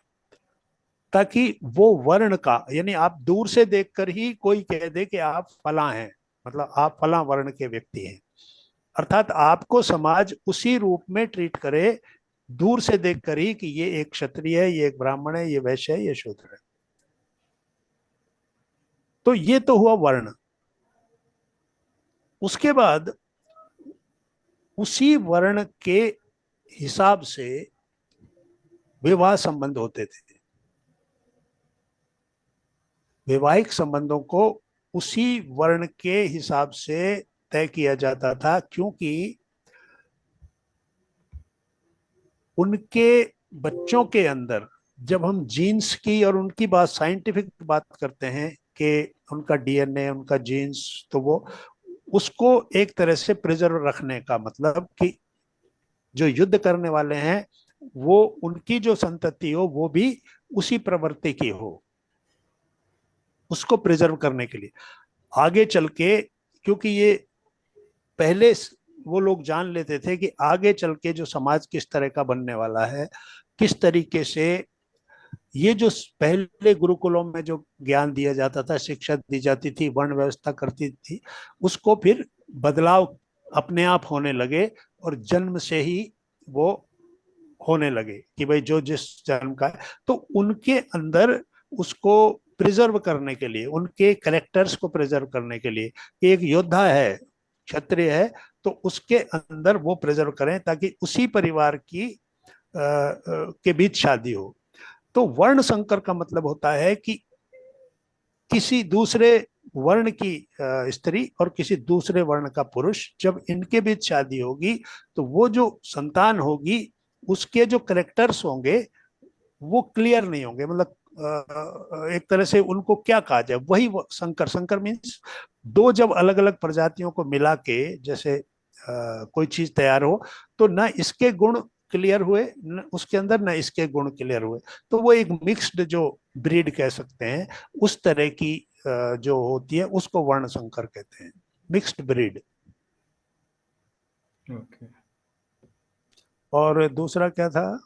ताकि वो वर्ण का, यानी आप दूर से देखकर ही कोई कह दे कि आप फला हैं, मतलब आप फला वर्ण के व्यक्ति हैं, अर्थात आपको समाज उसी रूप में ट्रीट करे दूर से देखकर ही कि ये एक क्षत्रिय है, ये एक ब्राह्मण है, ये वैश्य है, ये शूद्र है। तो ये तो हुआ वर्ण। उसके बाद उसी वर्ण के हिसाब से विवाह संबंध होते थे। वैवाहिक संबंधों को उसी वर्ण के हिसाब से तय किया जाता था, क्योंकि उनके बच्चों के अंदर, जब हम जीन्स की और उनकी बात, साइंटिफिक बात करते हैं कि उनका डीएनए, उनका जीन्स, तो वो उसको एक तरह से प्रिजर्व रखने का मतलब कि जो युद्ध करने वाले हैं वो उनकी जो संतति हो वो भी उसी प्रवृत्ति की हो, उसको प्रिजर्व करने के लिए आगे चल के, क्योंकि ये पहले वो लोग जान लेते थे कि आगे चल के जो समाज किस तरह का बनने वाला है, किस तरीके से ये जो पहले गुरुकुलों में जो ज्ञान दिया जाता था, शिक्षा दी जाती थी, वर्ण व्यवस्था करती थी, उसको फिर बदलाव अपने आप होने लगे और जन्म से ही वो होने लगे कि भाई जो जिस जन्म का है, तो उनके अंदर उसको प्रिजर्व करने के लिए, उनके कैरेक्टर्स को प्रिजर्व करने के लिए, एक योद्धा है, क्षत्रिय है, तो उसके अंदर वो प्रिजर्व करें ताकि उसी परिवार की के बीच शादी हो। तो वर्ण संकर का मतलब होता है कि किसी दूसरे वर्ण की स्त्री और किसी दूसरे वर्ण का पुरुष, जब इनके बीच शादी होगी तो वो जो संतान होगी उसके जो करेक्टर्स होंगे वो क्लियर नहीं होंगे, मतलब एक तरह से उनको क्या कहा जाए, वही संकर। संकर मीन्स दो जब अलग अलग प्रजातियों को मिला के जैसे कोई चीज तैयार हो, तो ना इसके गुण क्लियर हुए न उसके अंदर, ना इसके गुण क्लियर हुए, तो वो एक मिक्स्ड जो ब्रीड कह सकते हैं, उस तरह की जो होती है उसको वर्ण संकर कहते हैं, मिक्स्ड ब्रीड। ओके। और दूसरा क्या था?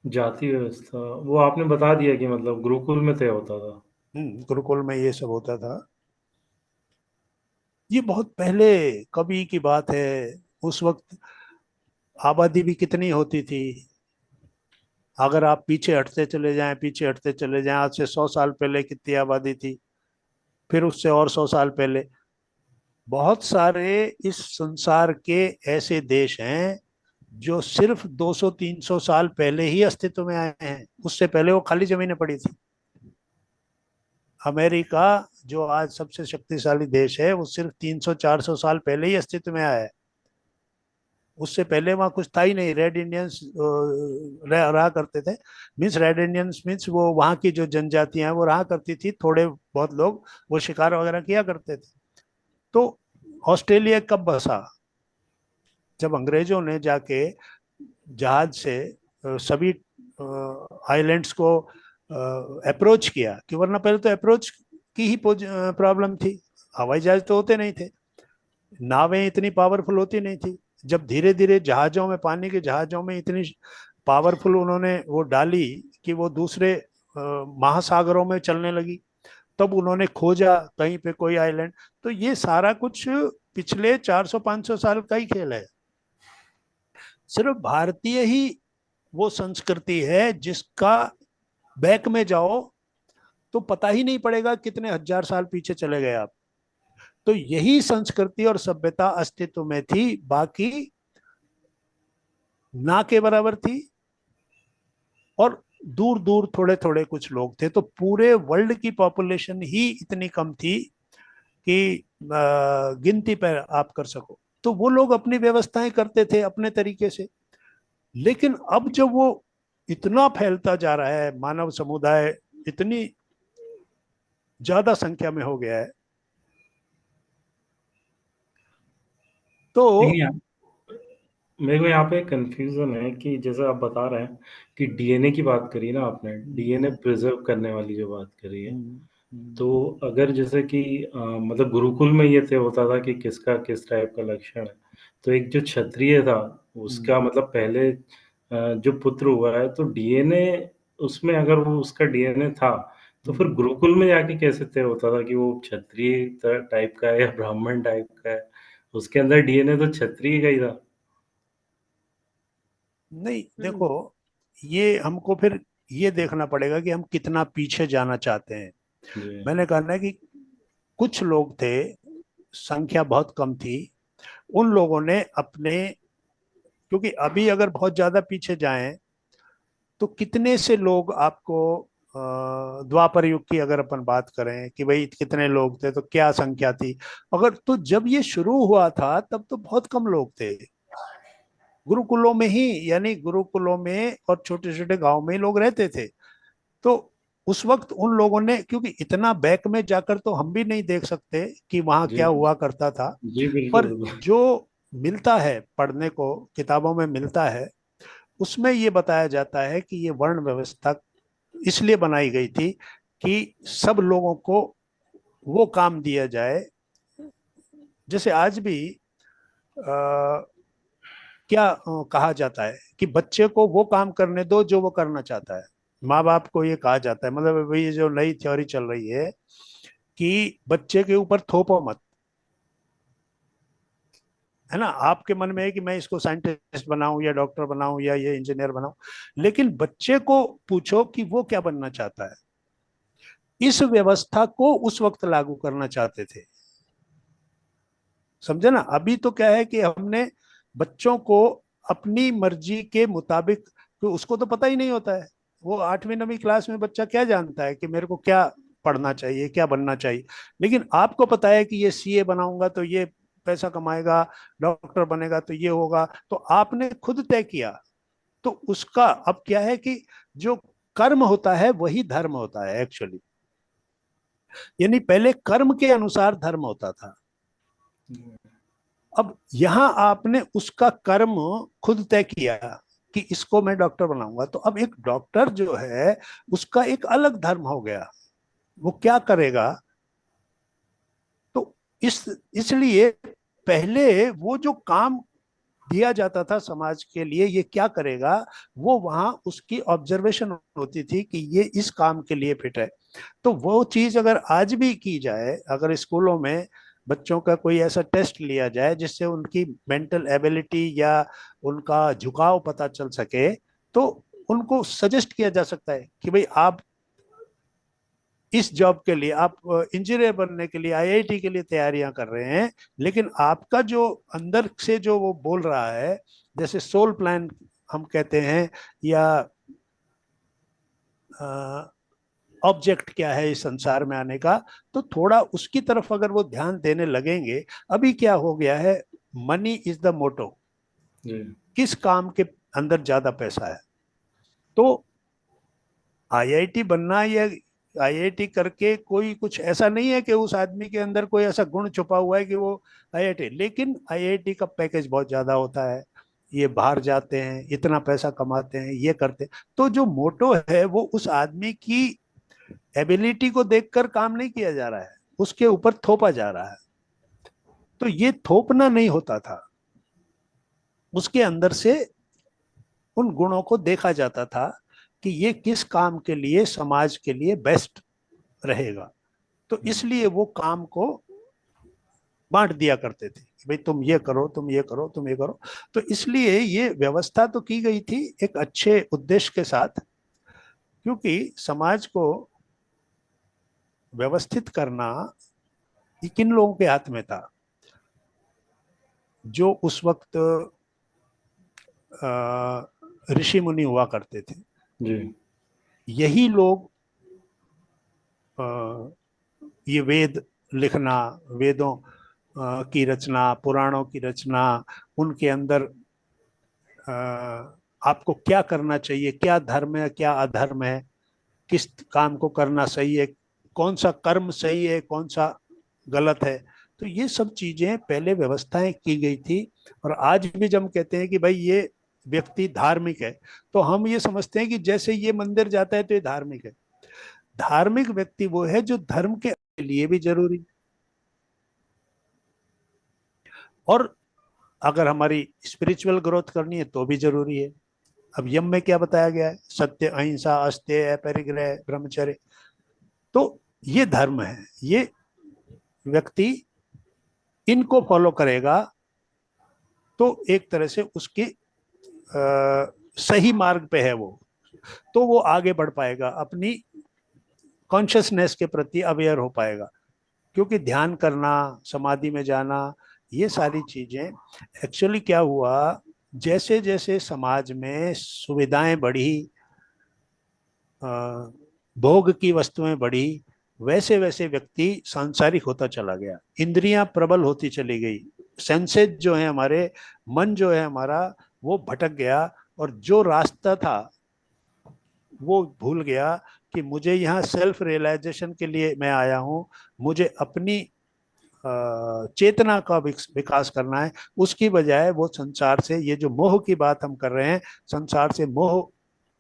जाति व्यवस्था वो आपने बता दिया कि मतलब गुरुकुल में तय होता था। गुरुकुल में ये सब होता था। ये बहुत पहले कभी की बात है, उस वक्त आबादी भी कितनी होती थी। अगर आप पीछे हटते चले जाएं, पीछे हटते चले जाएं, आज से 100 साल पहले कितनी आबादी थी, फिर उससे और 100 साल पहले। बहुत सारे इस संसार के ऐसे देश हैं जो सिर्फ 200-300 साल पहले ही अस्तित्व में आए हैं, उससे पहले वो खाली जमीनें पड़ी थी। अमेरिका जो आज सबसे शक्तिशाली देश है वो सिर्फ 300-400 साल पहले ही अस्तित्व में आया है, उससे पहले वहां कुछ था ही नहीं। रेड इंडियंस रहा करते थे, मीन्स रेड इंडियंस मीन्स वो वहां की जो जनजातियां हैं वो रहा करती थी, थोड़े बहुत लोग वो शिकार वगैरह किया करते थे। तो ऑस्ट्रेलिया कब बसा? जब अंग्रेजों ने जाके जहाज से सभी आइलैंड्स को अप्रोच किया, कि वरना पहले तो अप्रोच की ही प्रॉब्लम थी, हवाई जहाज तो होते नहीं थे, नावें इतनी पावरफुल होती नहीं थी। जब धीरे धीरे जहाजों में, पानी के जहाजों में इतनी पावरफुल उन्होंने वो डाली कि वो दूसरे महासागरों में चलने लगी, तब उन्होंने खोजा कहीं पे कोई आइलैंड। तो ये सारा कुछ पिछले 400-500 साल का ही खेल है। सिर्फ भारतीय ही वो संस्कृति है जिसका बैक में जाओ तो पता ही नहीं पड़ेगा कितने हजार साल पीछे चले गए आप। तो यही संस्कृति और सभ्यता अस्तित्व में थी, बाकी ना के बराबर थी, और दूर दूर थोड़े थोड़े कुछ लोग थे। तो पूरे वर्ल्ड की पॉपुलेशन ही इतनी कम थी कि गिनती पर आप कर सको। तो वो लोग अपनी व्यवस्थाएं करते थे अपने तरीके से। लेकिन अब जब वो इतना फैलता जा रहा है, मानव समुदाय इतनी ज्यादा संख्या में हो गया है, तो लेकिन मेरे को यहाँ पे कंफ्यूजन है कि जैसे आप बता रहे हैं कि डीएनए की बात करी ना आपने, डीएनए प्रिजर्व करने वाली जो बात करी है, तो अगर जैसे कि मतलब गुरुकुल में ये तय होता था कि किसका किस टाइप का लक्षण है, तो एक जो क्षत्रिय था उसका मतलब पहले जो पुत्र हुआ है तो डीएनए उसमें, अगर वो उसका डीएनए था तो फिर गुरुकुल में जाके कैसे तय होता था कि वो क्षत्रिय टाइप का है या ब्राह्मण टाइप का है? उसके अंदर डीएनए तो क्षत्रिय का ही था। नहीं देखो, ये हमको फिर ये देखना पड़ेगा कि हम कितना पीछे जाना चाहते हैं। जी मैंने कहा ना कि कुछ लोग थे, संख्या बहुत कम थी, उन लोगों ने अपने, क्योंकि अभी अगर बहुत ज्यादा पीछे जाएं तो कितने से लोग आपको द्वापर युग की अगर अपन बात करें कि भाई कितने लोग थे तो क्या संख्या थी, अगर तो जब ये शुरू हुआ था तब तो बहुत कम लोग थे गुरुकुलों में ही, यानी गुरुकुलों में और छोटे छोटे गांव में ही लोग रहते थे। तो उस वक्त उन लोगों ने, क्योंकि इतना बैक में जाकर तो हम भी नहीं देख सकते कि वहां जी क्या हुआ करता था, जी, बिल्कुल पर बिल्कुल। जो मिलता है पढ़ने को, किताबों में मिलता है, उसमें ये बताया जाता है कि ये वर्ण व्यवस्था इसलिए बनाई गई थी कि सब लोगों को वो काम दिया जाए। जैसे आज भी क्या कहा जाता है कि बच्चे को वो काम करने दो जो वो करना चाहता है। माँ बाप को ये कहा जाता है, मतलब ये जो नई थ्योरी चल रही है कि बच्चे के ऊपर थोपो मत, है ना। आपके मन में है कि मैं इसको साइंटिस्ट बनाऊं या डॉक्टर बनाऊं या ये इंजीनियर बनाऊं, लेकिन बच्चे को पूछो कि वो क्या बनना चाहता है। इस व्यवस्था को उस वक्त लागू करना चाहते थे, समझे ना। अभी तो क्या है कि हमने बच्चों को अपनी मर्जी के मुताबिक, तो उसको तो पता ही नहीं होता है, वो 8वीं 9वीं क्लास में बच्चा क्या जानता है कि मेरे को क्या पढ़ना चाहिए, क्या बनना चाहिए। लेकिन आपको पता है कि ये सीए बनाऊंगा तो ये पैसा कमाएगा, डॉक्टर बनेगा तो ये होगा, तो आपने खुद तय किया। तो उसका अब क्या है कि जो कर्म होता है वही धर्म होता है एक्चुअली, यानी पहले कर्म के अनुसार धर्म होता था। अब यहां आपने उसका कर्म खुद तय किया कि इसको मैं डॉक्टर बनाऊंगा, तो अब एक डॉक्टर जो है उसका एक अलग धर्म हो गया, वो क्या करेगा। तो इस इसलिए पहले वो जो काम दिया जाता था समाज के लिए, ये क्या करेगा, वो वहां उसकी ऑब्जर्वेशन होती थी कि ये इस काम के लिए फिट है। तो वो चीज अगर आज भी की जाए, अगर स्कूलों में बच्चों का कोई ऐसा टेस्ट लिया जाए जिससे उनकी मेंटल एबिलिटी या उनका झुकाव पता चल सके, तो उनको सजेस्ट किया जा सकता है कि भाई आप इस जॉब के लिए, आप इंजीनियर बनने के लिए आईआईटी के लिए तैयारियां कर रहे हैं, लेकिन आपका जो अंदर से जो वो बोल रहा है, जैसे सोल प्लान हम कहते हैं, या ऑब्जेक्ट क्या है इस संसार में आने का, तो थोड़ा उसकी तरफ अगर वो ध्यान देने लगेंगे। अभी क्या हो गया है, मनी इज द मोटो, जी किस काम के अंदर ज्यादा पैसा है। तो आईआईटी बनना या आईआईटी करके कोई कुछ ऐसा नहीं है कि उस आदमी के अंदर कोई ऐसा गुण छुपा हुआ है कि वो आईआईटी, लेकिन आईआईटी का पैकेज बहुत ज्यादा होता है, ये बाहर जाते हैं, इतना पैसा कमाते हैं, ये करते हैं। तो जो मोटो है वो उस आदमी की एबिलिटी को देखकर काम नहीं किया जा रहा है, उसके ऊपर थोपा जा रहा है। तो ये थोपना नहीं होता था, उसके अंदर से उन गुणों को देखा जाता था कि ये किस काम के लिए, समाज के लिए बेस्ट रहेगा। तो इसलिए वो काम को बांट दिया करते थे कि भाई तुम ये करो, तुम ये करो, तुम ये करो। तो इसलिए ये व्यवस्था तो की गई थी एक अच्छे उद्देश्य के साथ, क्योंकि समाज को व्यवस्थित करना ये किन लोगों के हाथ में था, जो उस वक्त ऋषि मुनि हुआ करते थे। जी यही लोग ये वेद लिखना, वेदों की रचना, पुराणों की रचना, उनके अंदर आपको क्या करना चाहिए, क्या धर्म है क्या अधर्म है, किस काम को करना सही है, कौन सा कर्म सही है, कौन सा गलत है। तो ये सब चीजें पहले व्यवस्थाएं की गई थी। और आज भी जब हम कहते हैं कि भाई ये व्यक्ति धार्मिक है, तो हम ये समझते हैं कि जैसे ये मंदिर जाता है तो ये धार्मिक है। धार्मिक व्यक्ति वो है जो धर्म के लिए भी जरूरी है। और अगर हमारी स्पिरिचुअल ग्रोथ करनी है तो भी जरूरी है। अब यम में क्या बताया गया है? सत्य, अहिंसा, अस्तेय, अपरिग्रह, ब्रह्मचर्य। तो ये धर्म है, ये व्यक्ति इनको फॉलो करेगा तो एक तरह से उसकी सही मार्ग पे है वो, तो वो आगे बढ़ पाएगा, अपनी कॉन्शियसनेस के प्रति अवेयर हो पाएगा। क्योंकि ध्यान करना, समाधि में जाना, ये सारी चीजें एक्चुअली क्या हुआ, जैसे जैसे समाज में सुविधाएं बढ़ी, भोग की वस्तुएं बढ़ी, वैसे वैसे व्यक्ति सांसारिक होता चला गया, इंद्रियां प्रबल होती चली गई, सेंसेस जो है हमारे, मन जो है हमारा, वो भटक गया, और जो रास्ता था वो भूल गया कि मुझे यहाँ सेल्फ रियलाइजेशन के लिए मैं आया हूँ, मुझे अपनी चेतना का विकास करना है। उसकी बजाय वो संसार से, ये जो मोह की बात हम कर रहे हैं, संसार से मोह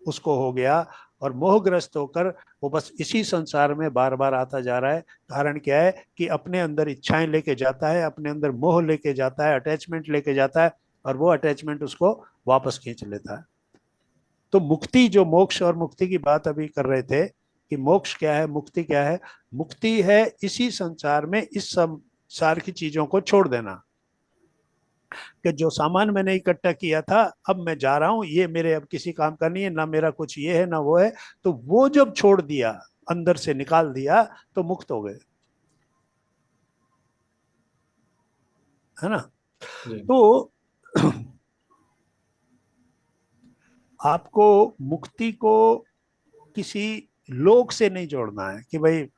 उसको हो गया, और मोहग्रस्त होकर वो बस इसी संसार में बार बार आता जा रहा है। कारण क्या है कि अपने अंदर इच्छाएं लेके जाता है, अपने अंदर मोह लेके जाता है, अटैचमेंट लेके जाता है, और वो अटैचमेंट उसको वापस खींच लेता है। तो मुक्ति, जो मोक्ष और मुक्ति की बात अभी कर रहे थे कि मोक्ष क्या है, मुक्ति क्या है? मुक्ति है इसी संसार में इस संसार की चीजों को छोड़ देना, कि जो सामान मैंने इकट्ठा किया था अब मैं जा रहा हूं, ये मेरे अब किसी काम का नहीं है, ना मेरा कुछ ये है ना वो है। तो वो जब छोड़ दिया, अंदर से निकाल दिया, तो मुक्त हो गए, है ना? जी। तो आपको मुक्ति को किसी लोक से नहीं जोड़ना है कि भाई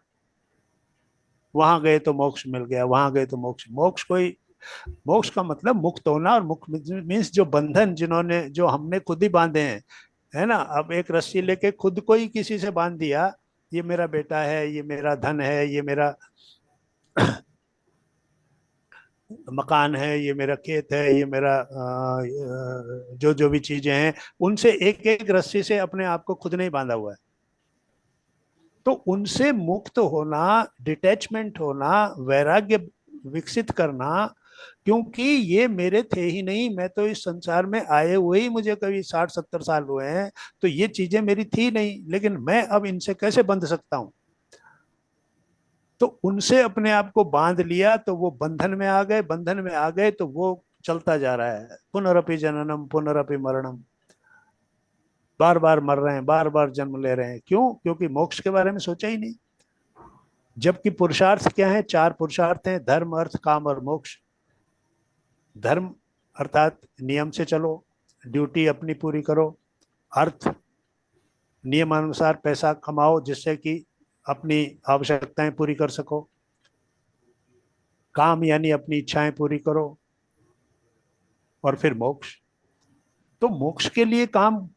वहां गए तो मोक्ष मिल गया, वहां गए तो मोक्ष। मोक्ष कोई, मोक्ष का मतलब मुक्त होना, और मुक्त मीन्स जो बंधन जिन्होंने, जो हमने खुद ही बांधे हैं, है ना? अब एक रस्सी लेके खुद को ही किसी से बांध दिया, ये मेरा बेटा है, ये मेरा धन है, ये मेरा मकान है, ये मेरा खेत है, ये मेरा जो जो भी चीजें हैं, उनसे एक एक रस्सी से अपने आप को खुद नहीं बांधा हुआ है। तो उनसे मुक्त होना, डिटैचमेंट होना, वैराग्य विकसित करना, क्योंकि ये मेरे थे ही नहीं, मैं तो इस संसार में आए हुए ही मुझे कभी 60-70 साल हुए हैं, तो ये चीजें मेरी थी नहीं, लेकिन मैं अब इनसे कैसे बंध सकता हूं? तो उनसे अपने आप को बांध लिया, तो वो बंधन में आ गए, बंधन में आ गए तो वो चलता जा रहा है, पुनरपि जननम पुनरपि मरणम, बार बार मर रहे हैं, बार बार जन्म ले रहे हैं। क्यों? क्योंकि मोक्ष के बारे में सोचा ही नहीं। जबकि पुरुषार्थ क्या है? 4 पुरुषार्थ हैं: धर्म, अर्थ, काम और मोक्ष। धर्म अर्थात नियम से चलो, ड्यूटी अपनी पूरी करो। अर्थ, नियमानुसार पैसा कमाओ जिससे कि अपनी आवश्यकताएं पूरी कर सको। काम यानी अपनी इच्छाएं पूरी करो। और फिर मोक्ष। तो मोक्ष के लिए काम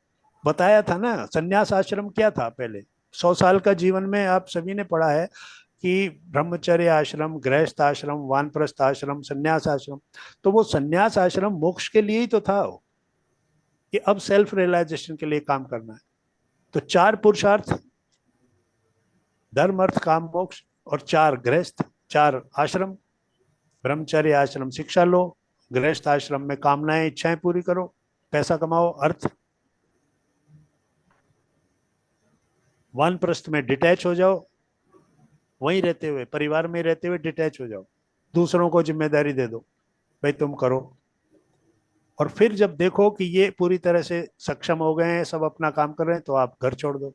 बताया था ना। संन्यास आश्रम क्या था पहले? 100 साल का जीवन में आप सभी ने पढ़ा है कि ब्रह्मचर्य आश्रम, गृहस्थ आश्रम, वानप्रस्थ आश्रम, संन्यास आश्रम। तो वो संन्यास आश्रम मोक्ष के लिए ही तो था, कि अब सेल्फ रियलाइजेशन के लिए काम करना है। तो 4 पुरुषार्थ: धर्म, अर्थ, काम, मोक्ष, और 4 गृहस्थ, 4 आश्रम। ब्रह्मचर्य आश्रम शिक्षा लो, गृहस्थ आश्रम में कामनाएं, इच्छाएं पूरी करो, पैसा कमाओ, अर्थ। वानप्रस्थ में डिटैच हो जाओ, वहीं रहते हुए, परिवार में रहते हुए डिटैच हो जाओ, दूसरों को जिम्मेदारी दे दो, भाई तुम करो। और फिर जब देखो कि ये पूरी तरह से सक्षम हो गए हैं, सब अपना काम कर रहे हैं, तो आप घर छोड़ दो।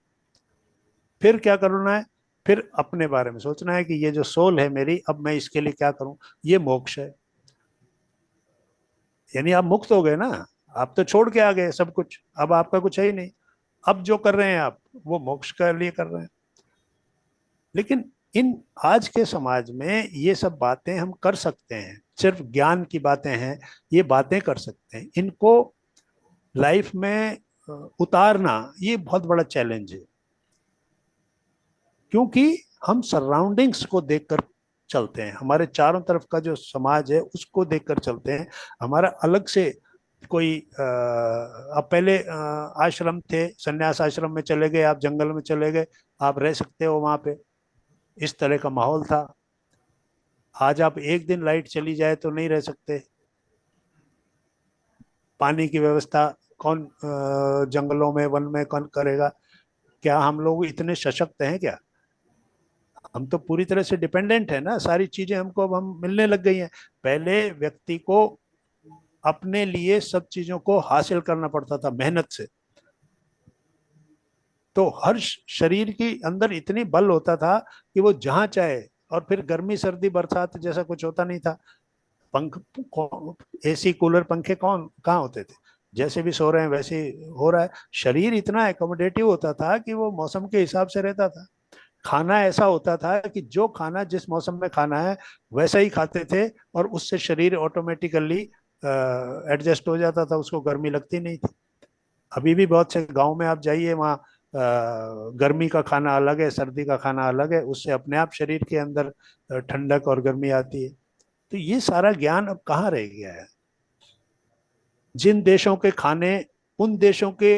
फिर क्या करना है? फिर अपने बारे में सोचना है कि ये जो सोल है मेरी, अब मैं इसके लिए क्या करूं। ये मोक्ष है। यानी आप मुक्त हो गए ना, आप तो छोड़ के आ गए सब कुछ, अब आपका कुछ है ही नहीं। अब जो कर रहे हैं आप, वो मोक्ष के लिए कर रहे हैं। लेकिन इन आज के समाज में ये सब बातें हम कर सकते हैं, सिर्फ ज्ञान की बातें हैं, ये बातें कर सकते हैं। इनको लाइफ में उतारना ये बहुत बड़ा चैलेंज है, क्योंकि हम सराउंडिंग्स को देखकर चलते हैं, हमारे चारों तरफ का जो समाज है उसको देखकर चलते हैं। हमारा अलग से कोई अब पहले आश्रम थे, संन्यास आश्रम में चले गए, आप जंगल में चले गए, आप रह सकते हो वहां पे, इस तरह का माहौल था। आज आप एक दिन लाइट चली जाए तो नहीं रह सकते, पानी की व्यवस्था कौन जंगलों में वन में कौन करेगा? क्या हम लोग इतने सशक्त हैं क्या? हम तो पूरी तरह से डिपेंडेंट है ना, सारी चीजें हमको अब हम मिलने लग गई हैं। पहले व्यक्ति को अपने लिए सब चीजों को हासिल करना पड़ता था मेहनत से। तो हर शरीर के अंदर इतनी बल होता था कि वो जहां चाहे, और फिर गर्मी सर्दी बरसात जैसा कुछ होता नहीं था। पंख, एसी कूलर पंखे कौन कहाँ होते थे? जैसे भी सो रहे हैं वैसे ही हो रहा है। शरीर इतना एकोमोडेटिव होता था कि वो मौसम के हिसाब से रहता था। खाना ऐसा होता था कि जो खाना जिस मौसम में खाना है वैसा ही खाते थे, और उससे शरीर ऑटोमेटिकली एडजस्ट हो जाता था, उसको गर्मी लगती नहीं थी। अभी भी बहुत से गांव में आप जाइए, वहाँ गर्मी का खाना अलग है, सर्दी का खाना अलग है, उससे अपने आप शरीर के अंदर ठंडक और गर्मी आती है। तो ये सारा ज्ञान अब कहाँ रह गया है? जिन देशों के खाने उन देशों के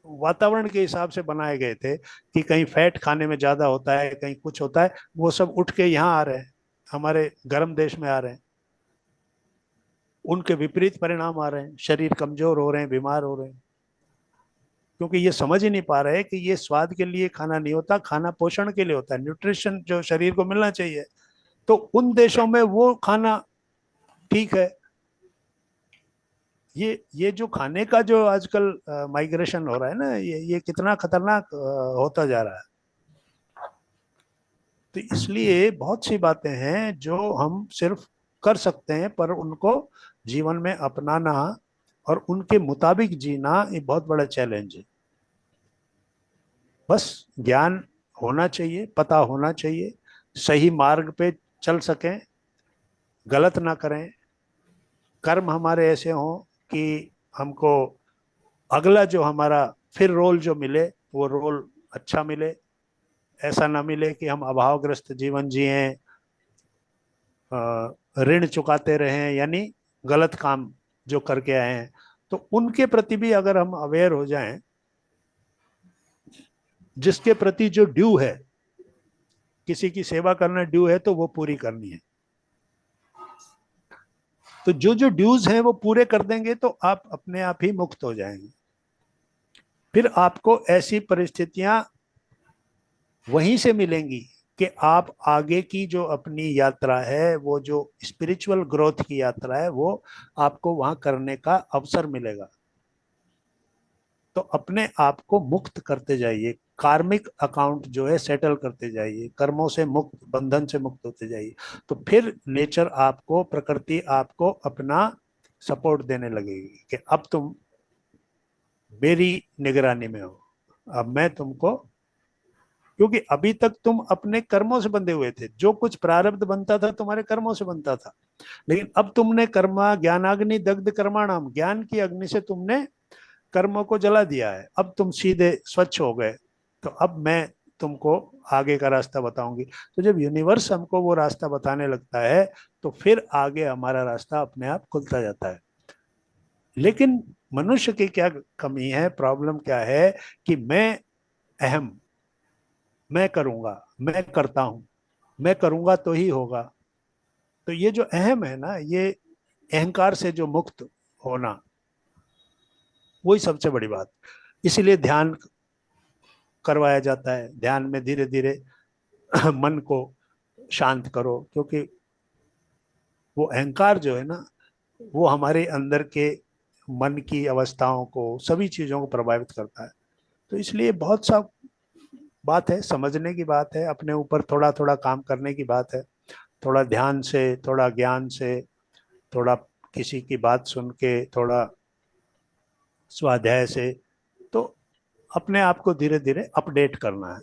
वातावरण के हिसाब से बनाए गए थे कि कहीं फैट खाने में ज्यादा होता है, कहीं कुछ होता है, वो सब उठ के यहाँ आ रहे हैं, हमारे गर्म देश में आ रहे हैं। उनके विपरीत परिणाम आ रहे हैं, शरीर कमजोर हो रहे हैं, बीमार हो रहे हैं, क्योंकि ये समझ ही नहीं पा रहे कि ये स्वाद के लिए खाना नहीं होता, खाना पोषण के लिए होता है, न्यूट्रिशन जो शरीर को मिलना चाहिए। तो उन देशों में वो खाना ठीक है। ये जो खाने का जो आजकल माइग्रेशन हो रहा है ना, ये कितना खतरनाक होता जा रहा है। तो इसलिए बहुत सी बातें हैं जो हम सिर्फ कर सकते हैं, पर उनको जीवन में अपनाना और उनके मुताबिक जीना ये बहुत बड़ा चैलेंज है। बस ज्ञान होना चाहिए, पता होना चाहिए, सही मार्ग पे चल सकें, गलत ना करें, कर्म हमारे ऐसे हों कि हमको अगला जो हमारा फिर रोल जो मिले वो रोल अच्छा मिले। ऐसा ना मिले कि हम अभावग्रस्त जीवन जिए, ऋण चुकाते रहें, यानी गलत काम जो करके आए हैं। तो उनके प्रति भी अगर हम अवेयर हो जाएं, जिसके प्रति जो ड्यू है, किसी की सेवा करना ड्यू है तो वो पूरी करनी है। तो जो जो ड्यूज हैं वो पूरे कर देंगे तो आप अपने आप ही मुक्त हो जाएंगे। फिर आपको ऐसी परिस्थितियां वहीं से मिलेंगी कि आप आगे की जो अपनी यात्रा है, वो जो स्पिरिचुअल ग्रोथ की यात्रा है, वो आपको वहां करने का अवसर मिलेगा। तो अपने आप को मुक्त करते जाइए, कार्मिक अकाउंट जो है सेटल करते जाइए, कर्मों से मुक्त, बंधन से मुक्त होते जाइए। तो फिर नेचर आपको, प्रकृति आपको अपना सपोर्ट देने लगेगी कि अब तुम मेरी निगरानी में हो, अब मैं तुमको, क्योंकि अभी तक तुम अपने कर्मों से बंधे हुए थे, जो कुछ प्रारब्ध बनता था तुम्हारे कर्मों से बनता था। लेकिन अब तुमने कर्मा ज्ञानाग्नि दग्ध कर्माणाम, ज्ञान की अग्नि से तुमने कर्मों को जला दिया है, अब तुम सीधे स्वच्छ हो गए। तो अब मैं तुमको आगे का रास्ता बताऊंगी। तो जब यूनिवर्स हमको वो रास्ता बताने लगता है तो फिर आगे हमारा रास्ता अपने आप खुलता जाता है। लेकिन मनुष्य की क्या कमी है, प्रॉब्लम क्या है कि मैं अहम, मैं करूंगा, मैं करता हूं, मैं करूंगा तो ही होगा। तो ये जो अहम है ना, ये अहंकार से जो मुक्त होना, वही सबसे बड़ी बात। इसीलिए ध्यान करवाया जाता है। ध्यान में धीरे धीरे मन को शांत करो, क्योंकि वो अहंकार जो है ना, वो हमारे अंदर के मन की अवस्थाओं को, सभी चीजों को प्रभावित करता है। तो इसलिए बहुत सा बात है, समझने की बात है, अपने ऊपर थोड़ा थोड़ा काम करने की बात है। थोड़ा ध्यान से, थोड़ा ज्ञान से, थोड़ा किसी की बात सुन के, थोड़ा स्वाध्याय से, तो अपने आप को धीरे धीरे अपडेट करना है।